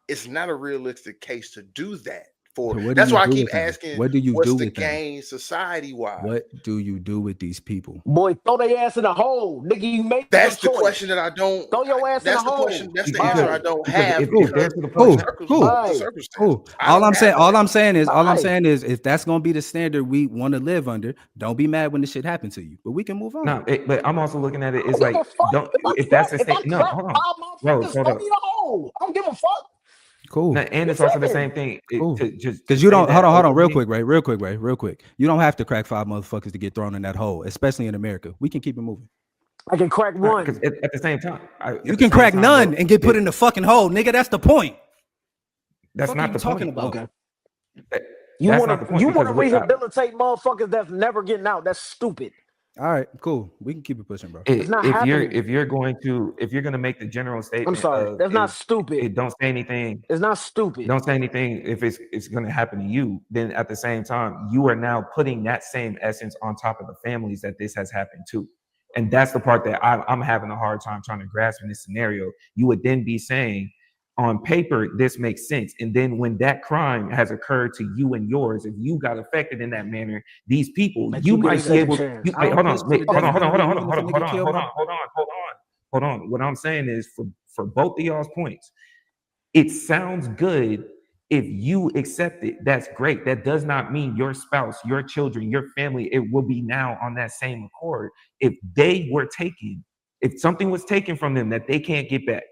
It's not a realistic case to do that for. So what do That's you why I do keep with them? asking. What do you what's do the with them? gain society wide? What do you do with these people? Boy, throw their ass in a hole, nigga. You make That's your the choice. question that I don't. Throw your ass in That's a the hole. question. That's the Because- answer I don't because have. if there's to the Cool. point, The circumstance. Cool. I All don't I'm saying, have all that. I'm saying is, Right. if that's gonna be the standard we want to live under, don't be mad when this shit happened to you. But we can move on. no, but I'm also looking at it. I It's don't like, give a fuck. don't If if that's the I same. No, crack hold on, 5 bro. motherfuckers, Hold throw up. me in a hole. I don't give a fuck. Cool. No, and it's also the same thing. Cool. Just Because you say don't that hold on, real openly. quick, Ray. Real quick. You don't have to crack 5 motherfuckers to get thrown in that hole, especially in America. We can keep it moving. I can crack one. Because at the same time, You can crack none and get put in the fucking hole, nigga. That's the point. That's Fuck not you the talking point. about. That- You that's want not the to point. you want because to rehabilitate motherfuckers that's never getting out. That's stupid. All right, cool. We can keep it pushing, bro. It's not happening. if you're going to make the general statement, I'm sorry. That's not stupid. Don't say anything. It's not stupid. Don't say anything if it's going to happen to you. Then at the same time, you are now putting that same essence on top of the families that this has happened to. And that's the part that I'm having a hard time trying to grasp in this scenario. You would then be saying, on paper, this makes sense. And then when that crime has occurred to you and yours, if you got affected in that manner, these people, Like, you you get a might be second able. chance. You, I wait, don't hold on, push to wait, the hold on, death hold on, hold on, penalty hold on, even if a hold nigga on, kill hold on, my- hold on. What I'm saying is, for both of y'all's points, it sounds good if you accept it. That's great. That does not mean your spouse, your children, your family, it will be now on that same accord. If they were taken, if something was taken from them that they can't get back,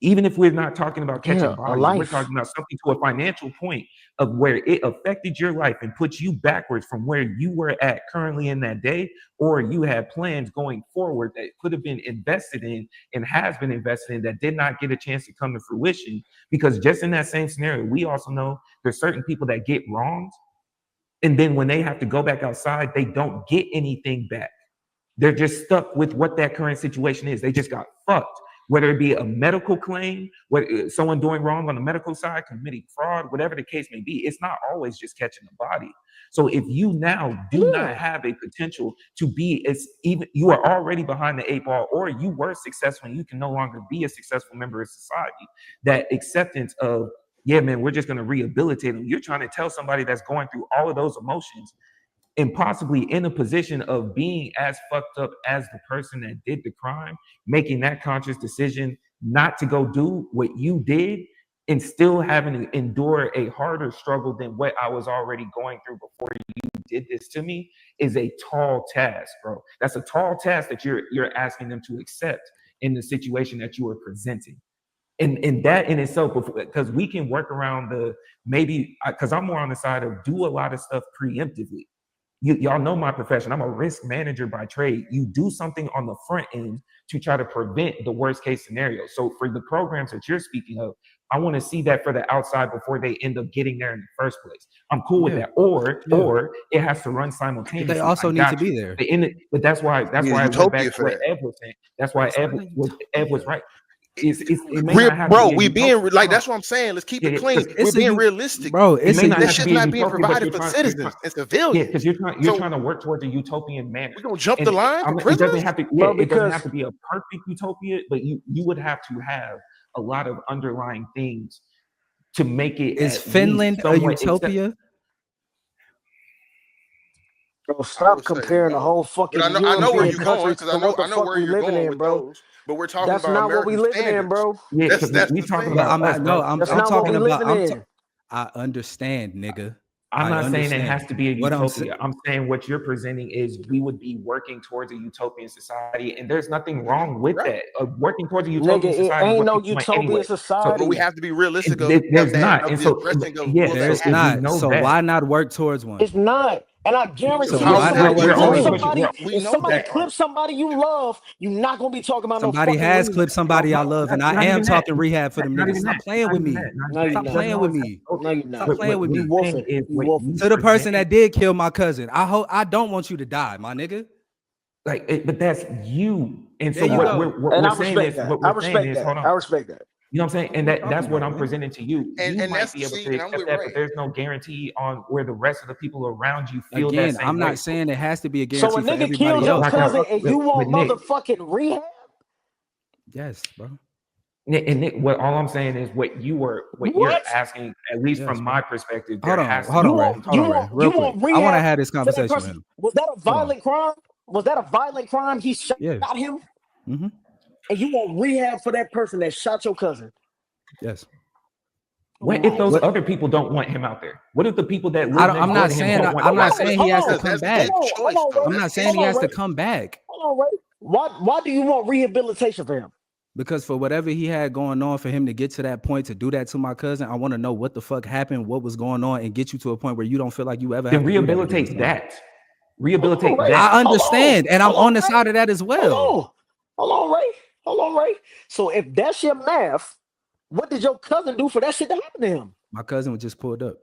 even if we're not talking about catching a bodies, we're life. talking about something to a financial point of where it affected your life and put you backwards from where you were at currently in that day, or you had plans going forward that could have been invested in and has been invested in that did not get a chance to come to fruition. Because just in that same scenario, we also know there's certain people that get wronged, and then when they have to go back outside, they don't get anything back. They're just stuck with what that current situation is. They just got fucked. Whether it be a medical claim, whether someone doing wrong on the medical side, committing fraud, whatever the case may be, it's not always just catching the body. So if you now do not have a potential to be as even, you are already behind the 8 ball, or you were successful and you can no longer be a successful member of society. That acceptance of, yeah, man, we're just going to rehabilitate them. You're trying to tell somebody that's going through all of those emotions and possibly in a position of being as fucked up as the person that did the crime, making that conscious decision not to go do what you did, and still having to endure a harder struggle than what I was already going through before you did this to me, is a tall task, bro. That's a tall task that you're asking them to accept in the situation that you are presenting. And that in itself, because we can work around because I'm more on the side of do a lot of stuff preemptively. Y'all know my profession. I'm a risk manager by trade. You do something on the front end to try to prevent the worst case scenario. So for the programs that you're speaking of, I want to see that for the outside before they end up getting there in the first place. I'm cool with that. Or it has to run simultaneously. But they also need to be there. But that's why I went back to what Ev was saying. That's why Ev was right. We being like, that's what I'm saying. Let's keep it clean. We're being realistic, bro. This shit's not being provided for citizens and civilians. Yeah, because you're trying to work towards a utopian manner. We're gonna jump the line. It doesn't have to. Yeah, it doesn't have to be a perfect utopia, but you would have to have a lot of underlying things to make it. Is Finland a utopia? Bro, stop comparing the whole fucking. I know where you're going, because I know where you're going with bro. those. But we're talking that's about not American what we living standards. in, bro. Yeah, that's we talking about. I'm talking about. I understand, nigga. I'm not saying it has to be a utopia. I'm saying what you're presenting is we would be working towards a utopian society, and there's nothing wrong with that. Working towards a utopian society. Ain't no utopian society. So, but we have to be realistic. There's not. And so, there's not. So why not work towards one? It's not. And I guarantee you, if somebody clips somebody you love, you're not gonna be talking about somebody has clipped somebody I love, and I am talking rehab for them niggas. Stop playing with me. Stop playing with me. Stop playing with me. To the person that did kill my cousin, I don't want you to die, my nigga. But that's you. And so what we're saying is, I respect that. You know what I'm saying? And that's what I'm presenting to you. And you might be able to accept that, but there's no guarantee on where the rest of the people around you feel Again, that same I'm way. not saying it has to be a guarantee so a for nigga everybody killed your else. cousin and you want motherfucking rehab? Yes, bro. And Nick, all I'm saying is what you're asking, at least from my perspective. Hold on, real quick. I want to have this conversation with him. Was that a violent crime? Was that a violent crime? He shot him? Mm-hmm. And you want rehab for that person that shot your cousin? Yes. What if those other people don't want him out there? What if the people that live I'm not saying he has to come back. I'm not saying he has to come back. Hold on, Ray. Why do you want rehabilitation for him? Because for whatever he had going on, for him to get to that point to do that to my cousin, I want to know what the fuck happened, what was going on, and get you to a point where you don't feel like you ever have to rehabilitate that. Rehabilitate that. I understand, and I'm on the side of that as well. Hold on, Ray. So if that's your math, what did your cousin do for that shit to happen to him? My cousin was just pulled up.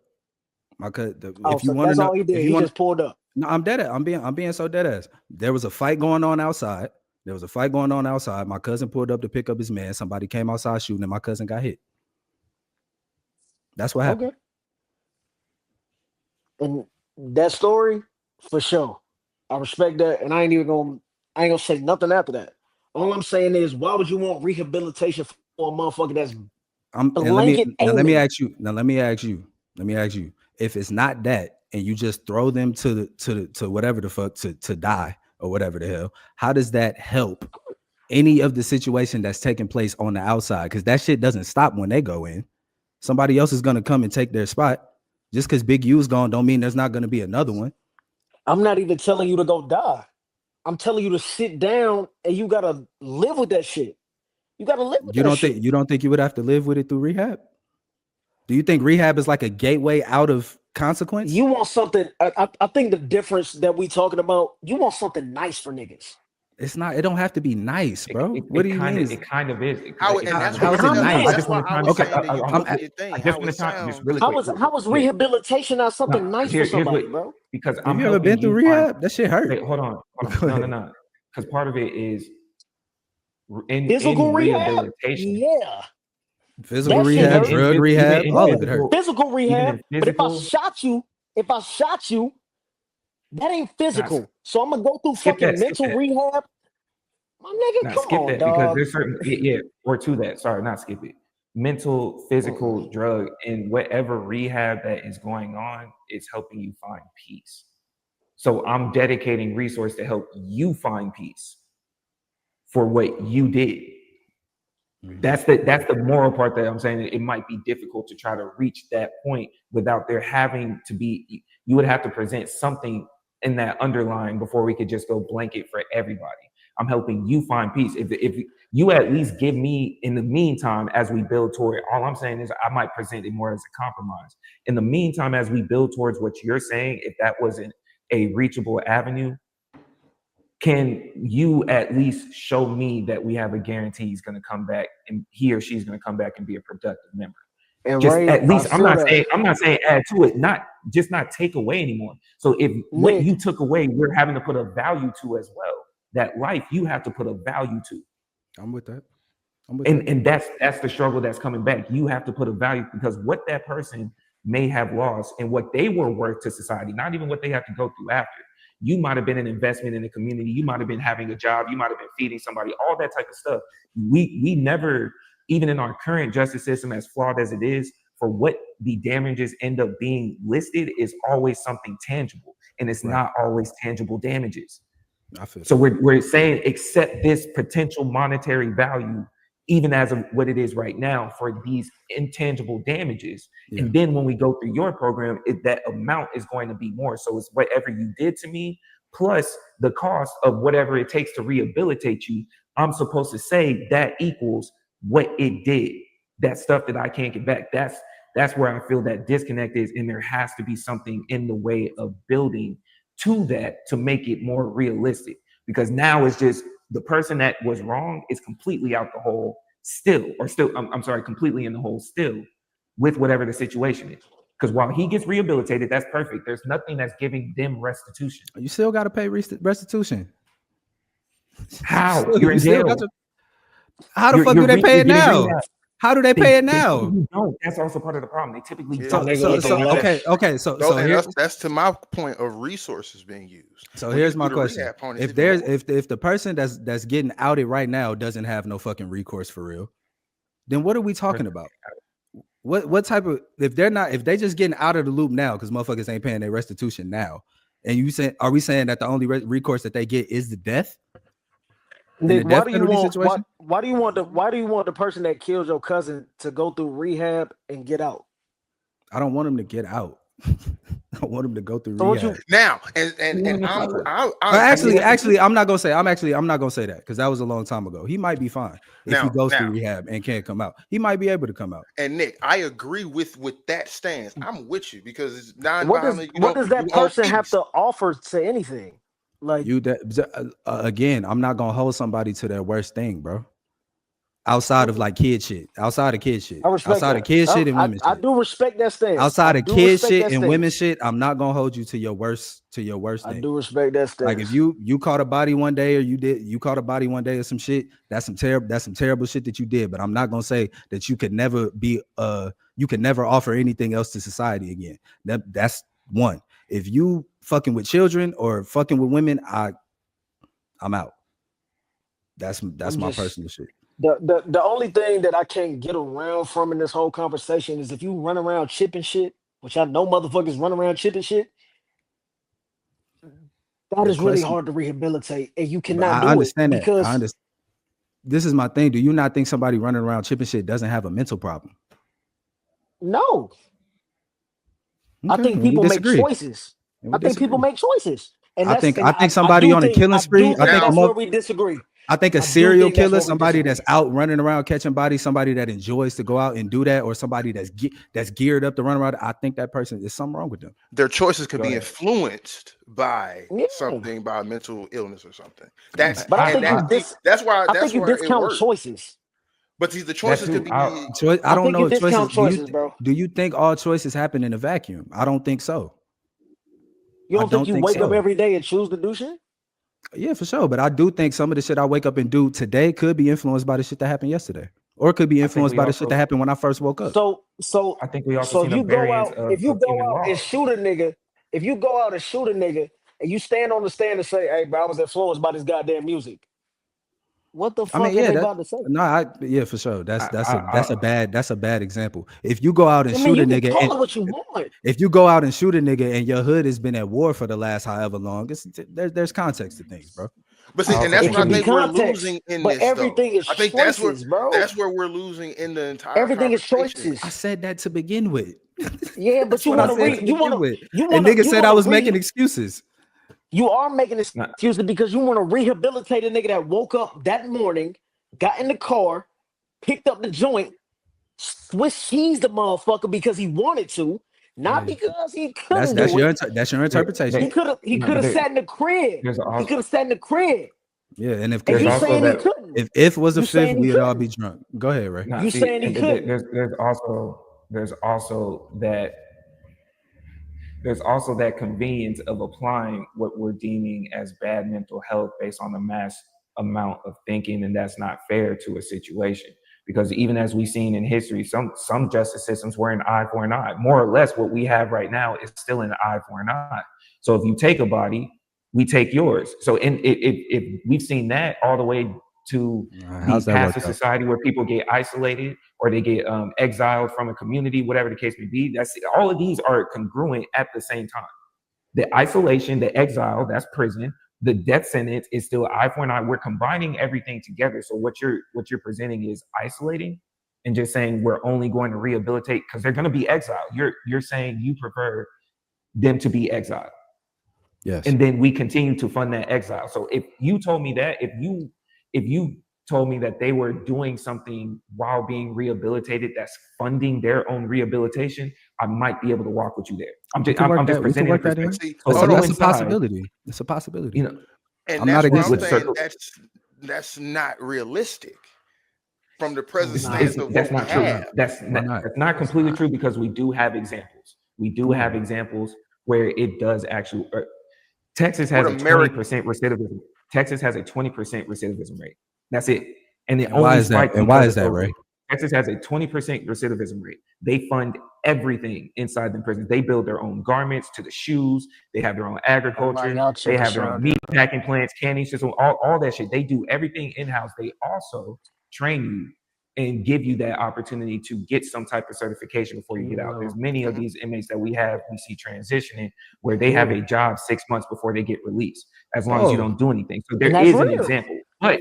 My cousin. If you want to know, all he did. He just pulled up. No, I'm dead. I'm being so dead ass. There was a fight going on outside. My cousin pulled up to pick up his man. Somebody came outside shooting, and my cousin got hit. That's what happened. Okay. And that story, for sure, I respect that, and I ain't gonna say nothing after that. All I'm saying is, why would you want rehabilitation for a motherfucker that's let me ask you, if it's not that, and you just throw them to whatever the fuck to die or whatever the hell, how does that help any of the situation that's taking place on the outside? Because that shit doesn't stop when they go in. Somebody else is gonna come and take their spot. Just because Big U's gone don't mean there's not gonna be another one. I'm not even telling you to go die. I'm telling you to sit down and you gotta live with that shit. You gotta live with that shit. You don't think you would have to live with it through rehab? Do you think rehab is like a gateway out of consequence? You want something. I think the difference that we talking about, you want something nice for niggas. It's not. It don't have to be nice, bro. What do you mean? It kind of is. How is it nice? How was rehabilitation not something nice for somebody, bro? Because have you ever been through rehab? That shit hurt. Wait, hold on. No. Because part of it is physical rehabilitation. Yeah. Physical rehab, drug rehab, all of it hurt. Physical rehab. But if I shot you, That ain't Nah, physical. So I'm gonna go through skip fucking that. Skip mental that. rehab. My nigga, Nah, come skip on, that because dog. there's certain or to that. Sorry, not skip it. Mental, physical, drug, and whatever rehab that is going on is helping you find peace. So I'm dedicating resource to help you find peace for what you did. That's the moral part that I'm saying. It might be difficult to try to reach that point without there having to be. You would have to present something in that underlying before we could just go blanket for everybody. I'm helping you find peace. If you at least give me in the meantime as we build toward it, all I'm saying is I might present it more as a compromise. In the meantime, as we build towards what you're saying, if that wasn't a reachable avenue, can you at least show me that we have a guarantee he's going to come back and he or she's going to come back and be a productive member? And Just Ray, at I least feel that. I'm not saying add to it, not take away anymore. So if what Nick, you took away, we're having to put a value to as well. That life you have to put a value to. I'm with that. that. And that's the struggle that's coming back. You have to put a value because what that person may have lost and what they were worth to society, not even what they have to go through after. You might have been an investment in the community. You might have been having a job. You might have been feeding somebody, all that type of stuff. We never, even in our current justice system, as flawed as it is, for what the damages end up being listed is always something tangible. And it's not always tangible damages. I feel so we're saying accept this potential monetary value, even as of what it is right now, for these intangible damages. Yeah. And then when we go through your program, that amount is going to be more. So it's whatever you did to me, plus the cost of whatever it takes to rehabilitate you. I'm supposed to say that equals what it did. That stuff that I can't get back. That's where I feel that disconnect is. And there has to be something in the way of building to that to make it more realistic, because now it's just the person that was wrong is completely out the hole I'm sorry, completely in the hole still with whatever the situation is. Because while he gets rehabilitated, that's perfect. There's nothing that's giving them restitution. You still got to pay restitution. How? You're in jail. How the fuck do they pay it now? How do they pay it now? You don't. That's also part of the problem. They typically don't. Okay. So that's to my point of resources being used. So here's my question: if the person that's getting outed right now doesn't have no fucking recourse for real, then what are we talking about? What type of if they just getting out of the loop now because motherfuckers ain't paying their restitution now, and are we saying that the only recourse that they get is the death? Nick, why do you want the person that killed your cousin to go through rehab and get out? I don't want him to get out. I want him to go through rehab. Now, actually, I'm not gonna say that because that was a long time ago. He might be fine if he goes through rehab and can't come out. He might be able to come out. And Nick, I agree with that stance. I'm with you because it's what does that person have to offer to anything? Like again, I'm not gonna hold somebody to their worst thing, bro. Outside of like kid shit, I respect outside of kid shit and women shit. I do respect that stance. Outside of kid shit and women shit, I'm not gonna hold you to your worst thing. I do respect that stance. Like if you caught a body one day or you caught a body one day or some shit, that's some terrible shit that you did. But I'm not gonna say that you could never offer anything else to society again. That's one. If you fucking with children or fucking with women, I'm out. That's my personal shit. The only thing that I can't get around from in this whole conversation is if you run around chipping shit, which I know motherfuckers run around chipping shit, that is really hard to rehabilitate, and you cannot do it. I understand that. This is my thing. Do you not think somebody running around chipping shit doesn't have a mental problem? No. Okay, I think people make choices. And I think somebody on a killing spree. I think that's where we disagree. I think a serial killer, somebody that's out running around catching bodies, somebody that enjoys to go out and do that, or somebody that's geared up to run around. I think that person, there's something wrong with them. Their choices could be influenced by something, by mental illness or something. That's why I think you discount choices. But the choices could be. I don't know if choices, bro. Do you think all choices happen in a vacuum? I don't think so. You don't think you wake up every day and choose to do shit? Yeah, for sure. But I do think some of the shit I wake up and do today could be influenced by the shit that happened yesterday, or it could be influenced by the shit that happened when I first woke up. So I think we also if you go out and shoot a nigga and you stand on the stand and say, "Hey, bro, I was influenced by this goddamn music." What the fuck I mean, are yeah, they about to say? yeah, for sure. That's a bad example. If you go out and shoot you a can nigga, call it what you want. if you go out and shoot a nigga and your hood has been at war for the last however long, there's context to things, bro. But see, and that's It what I can be think we're context, losing in but this. everything Though. is I think choices, bro. That's where we're losing in the entire Everything is conversation. choices. I said that to begin with. Yeah, but you want to read. You want to. And nigga said I was making excuses. You are making excuses because you want to rehabilitate a nigga that woke up that morning, got in the car, picked up the joint, Swiss cheese the motherfucker because he wanted to, not because he couldn't do it. That's your interpretation. He could have sat in the crib. He could have sat in the crib. Yeah, and if you saying he couldn't, if was a fifth, we'd all be drunk. Go ahead, Ray. You saying he couldn't? There's also that convenience of applying what we're deeming as bad mental health based on the mass amount of thinking, and that's not fair to a situation. Because even as we've seen in history, some justice systems were an eye for an eye. More or less, what we have right now is still an eye for an eye. So if you take a body, we take yours. So if we've seen that all the way to the passive society where people get isolated or they get exiled from a community, whatever the case may be. That's all of these are congruent at the same time. The isolation, the exile, that's prison. The death sentence is still eye for an eye. We're combining everything together. So what you're presenting is isolating and just saying we're only going to rehabilitate because they're going to be exiled. You're saying you prefer them to be exiled. Yes. And then we continue to fund that exile. So if you told me that, if you told me that they were doing something while being rehabilitated that's funding their own rehabilitation, I might be able to walk with you there. I'm just presenting that perspective. That's a possibility. It's a possibility. You know, and I'm not against that. That's not realistic from the present stance of that's what not true. have. That's not completely true because we do have examples. We do have examples where it does actually. Texas has a 20% recidivism. Texas has a 20% recidivism rate. That's it. And it only why is that? And why is that, Ray? Texas has a 20% recidivism rate. They fund everything inside the prisons. They build their own garments to the shoes. They have their own agriculture. They have their own meat packing plants, canning system, all that shit. They do everything in-house. They also train you and give you that opportunity to get some type of certification before you get out. There's many of these inmates that we see transitioning where they have a job 6 months before they get released, as long as you don't do anything. So there is an example. But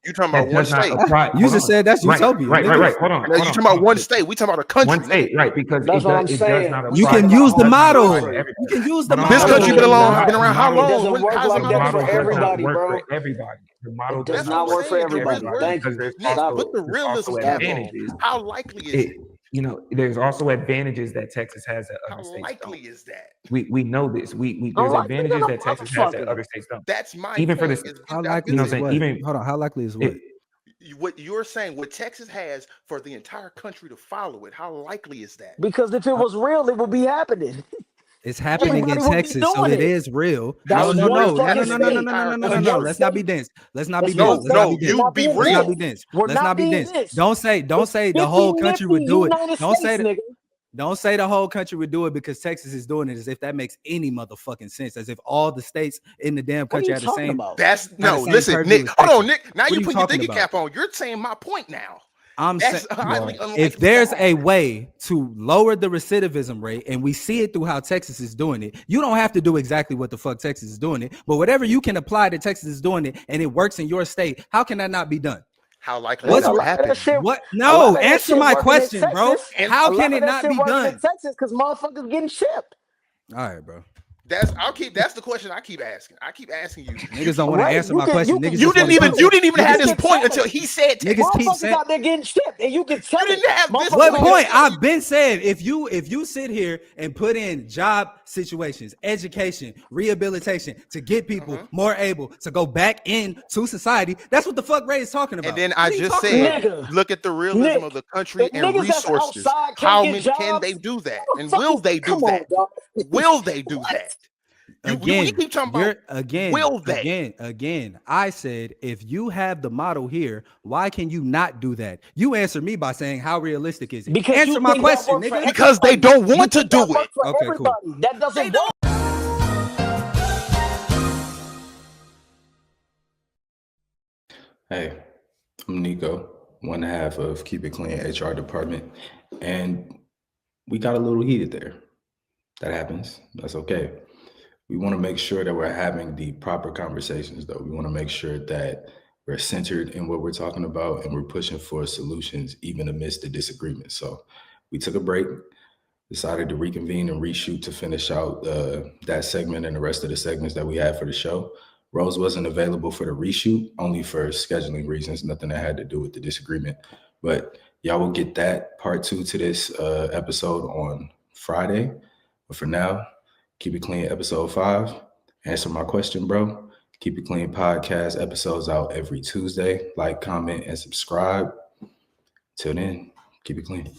you talking about one state. You just said that's utopia. Right. Hold on. You talking about one state. We talking about a country. One state, right? Because that's what I'm saying. Not you can use the model. You can use the model. This country been around how long? It doesn't work like that for everybody, bro. For everybody. The model does not work for everybody. Thank you. Put the realism advantages. How likely is it? You know, there's also advantages that Texas has that other states don't. How likely is that? We know this. There's advantages that Texas has that other states don't. That's my even point. For this. How likely is what? Even hold on. How likely is what? What you're saying, what Texas has for the entire country to follow it, how likely is that? Because if it was real, it would be happening. It's happening in Texas, so it is real. No. Let's not be dense. Let's not be dense. No, you be real. Let's not be dense. Don't say the whole country would do it. Don't say the whole country would do it because Texas is doing it as if that makes any motherfucking sense. As if all the states in the damn country have the same. Listen, Nick. Hold on, Nick. Now you put your thinking cap on. You're saying my point now. I'm saying if there's a way to lower the recidivism rate, and we see it through how Texas is doing it, you don't have to do exactly what the fuck Texas is doing it, but whatever you can apply that Texas is doing it and it works in your state, how can that not be done? How likely is it to happen? What? No, answer my question, bro. How can it not be done? In Texas, because motherfuckers getting shipped. All right, bro. That's the question I keep asking. I keep asking you. Niggas don't want to answer my question. You didn't even have this point until he said niggas keep saying out there getting shipped, and you can tell you didn't have this what point? I've been saying if you sit here and put in job situations, education, rehabilitation to get people more able to go back into society, that's what the fuck Ray is talking about. And then I just said, look at the realism of the country and resources. How can they do that? And will they do that? Will they do that? Again, will they? Again, I said, if you have the model here, why can you not do that? You answer me by saying, how realistic is it? Because answer my question, nigga. Because they don't want to do it. Okay, cool. That doesn't work. Hey, I'm Nico, one half of Keep It Clean HR department, and we got a little heated there. That happens. That's okay. We want to make sure that we're having the proper conversations, though. We want to make sure that we're centered in what we're talking about and we're pushing for solutions, even amidst the disagreement. So we took a break, decided to reconvene and reshoot to finish out that segment and the rest of the segments that we had for the show. Rose wasn't available for the reshoot, only for scheduling reasons, nothing that had to do with the disagreement. But y'all will get that part 2 to this episode on Friday. But for now, Keep It Clean episode 5. Answer my question, bro. Keep It Clean podcast episodes out every Tuesday. Like, comment, and subscribe. Till then, keep it clean.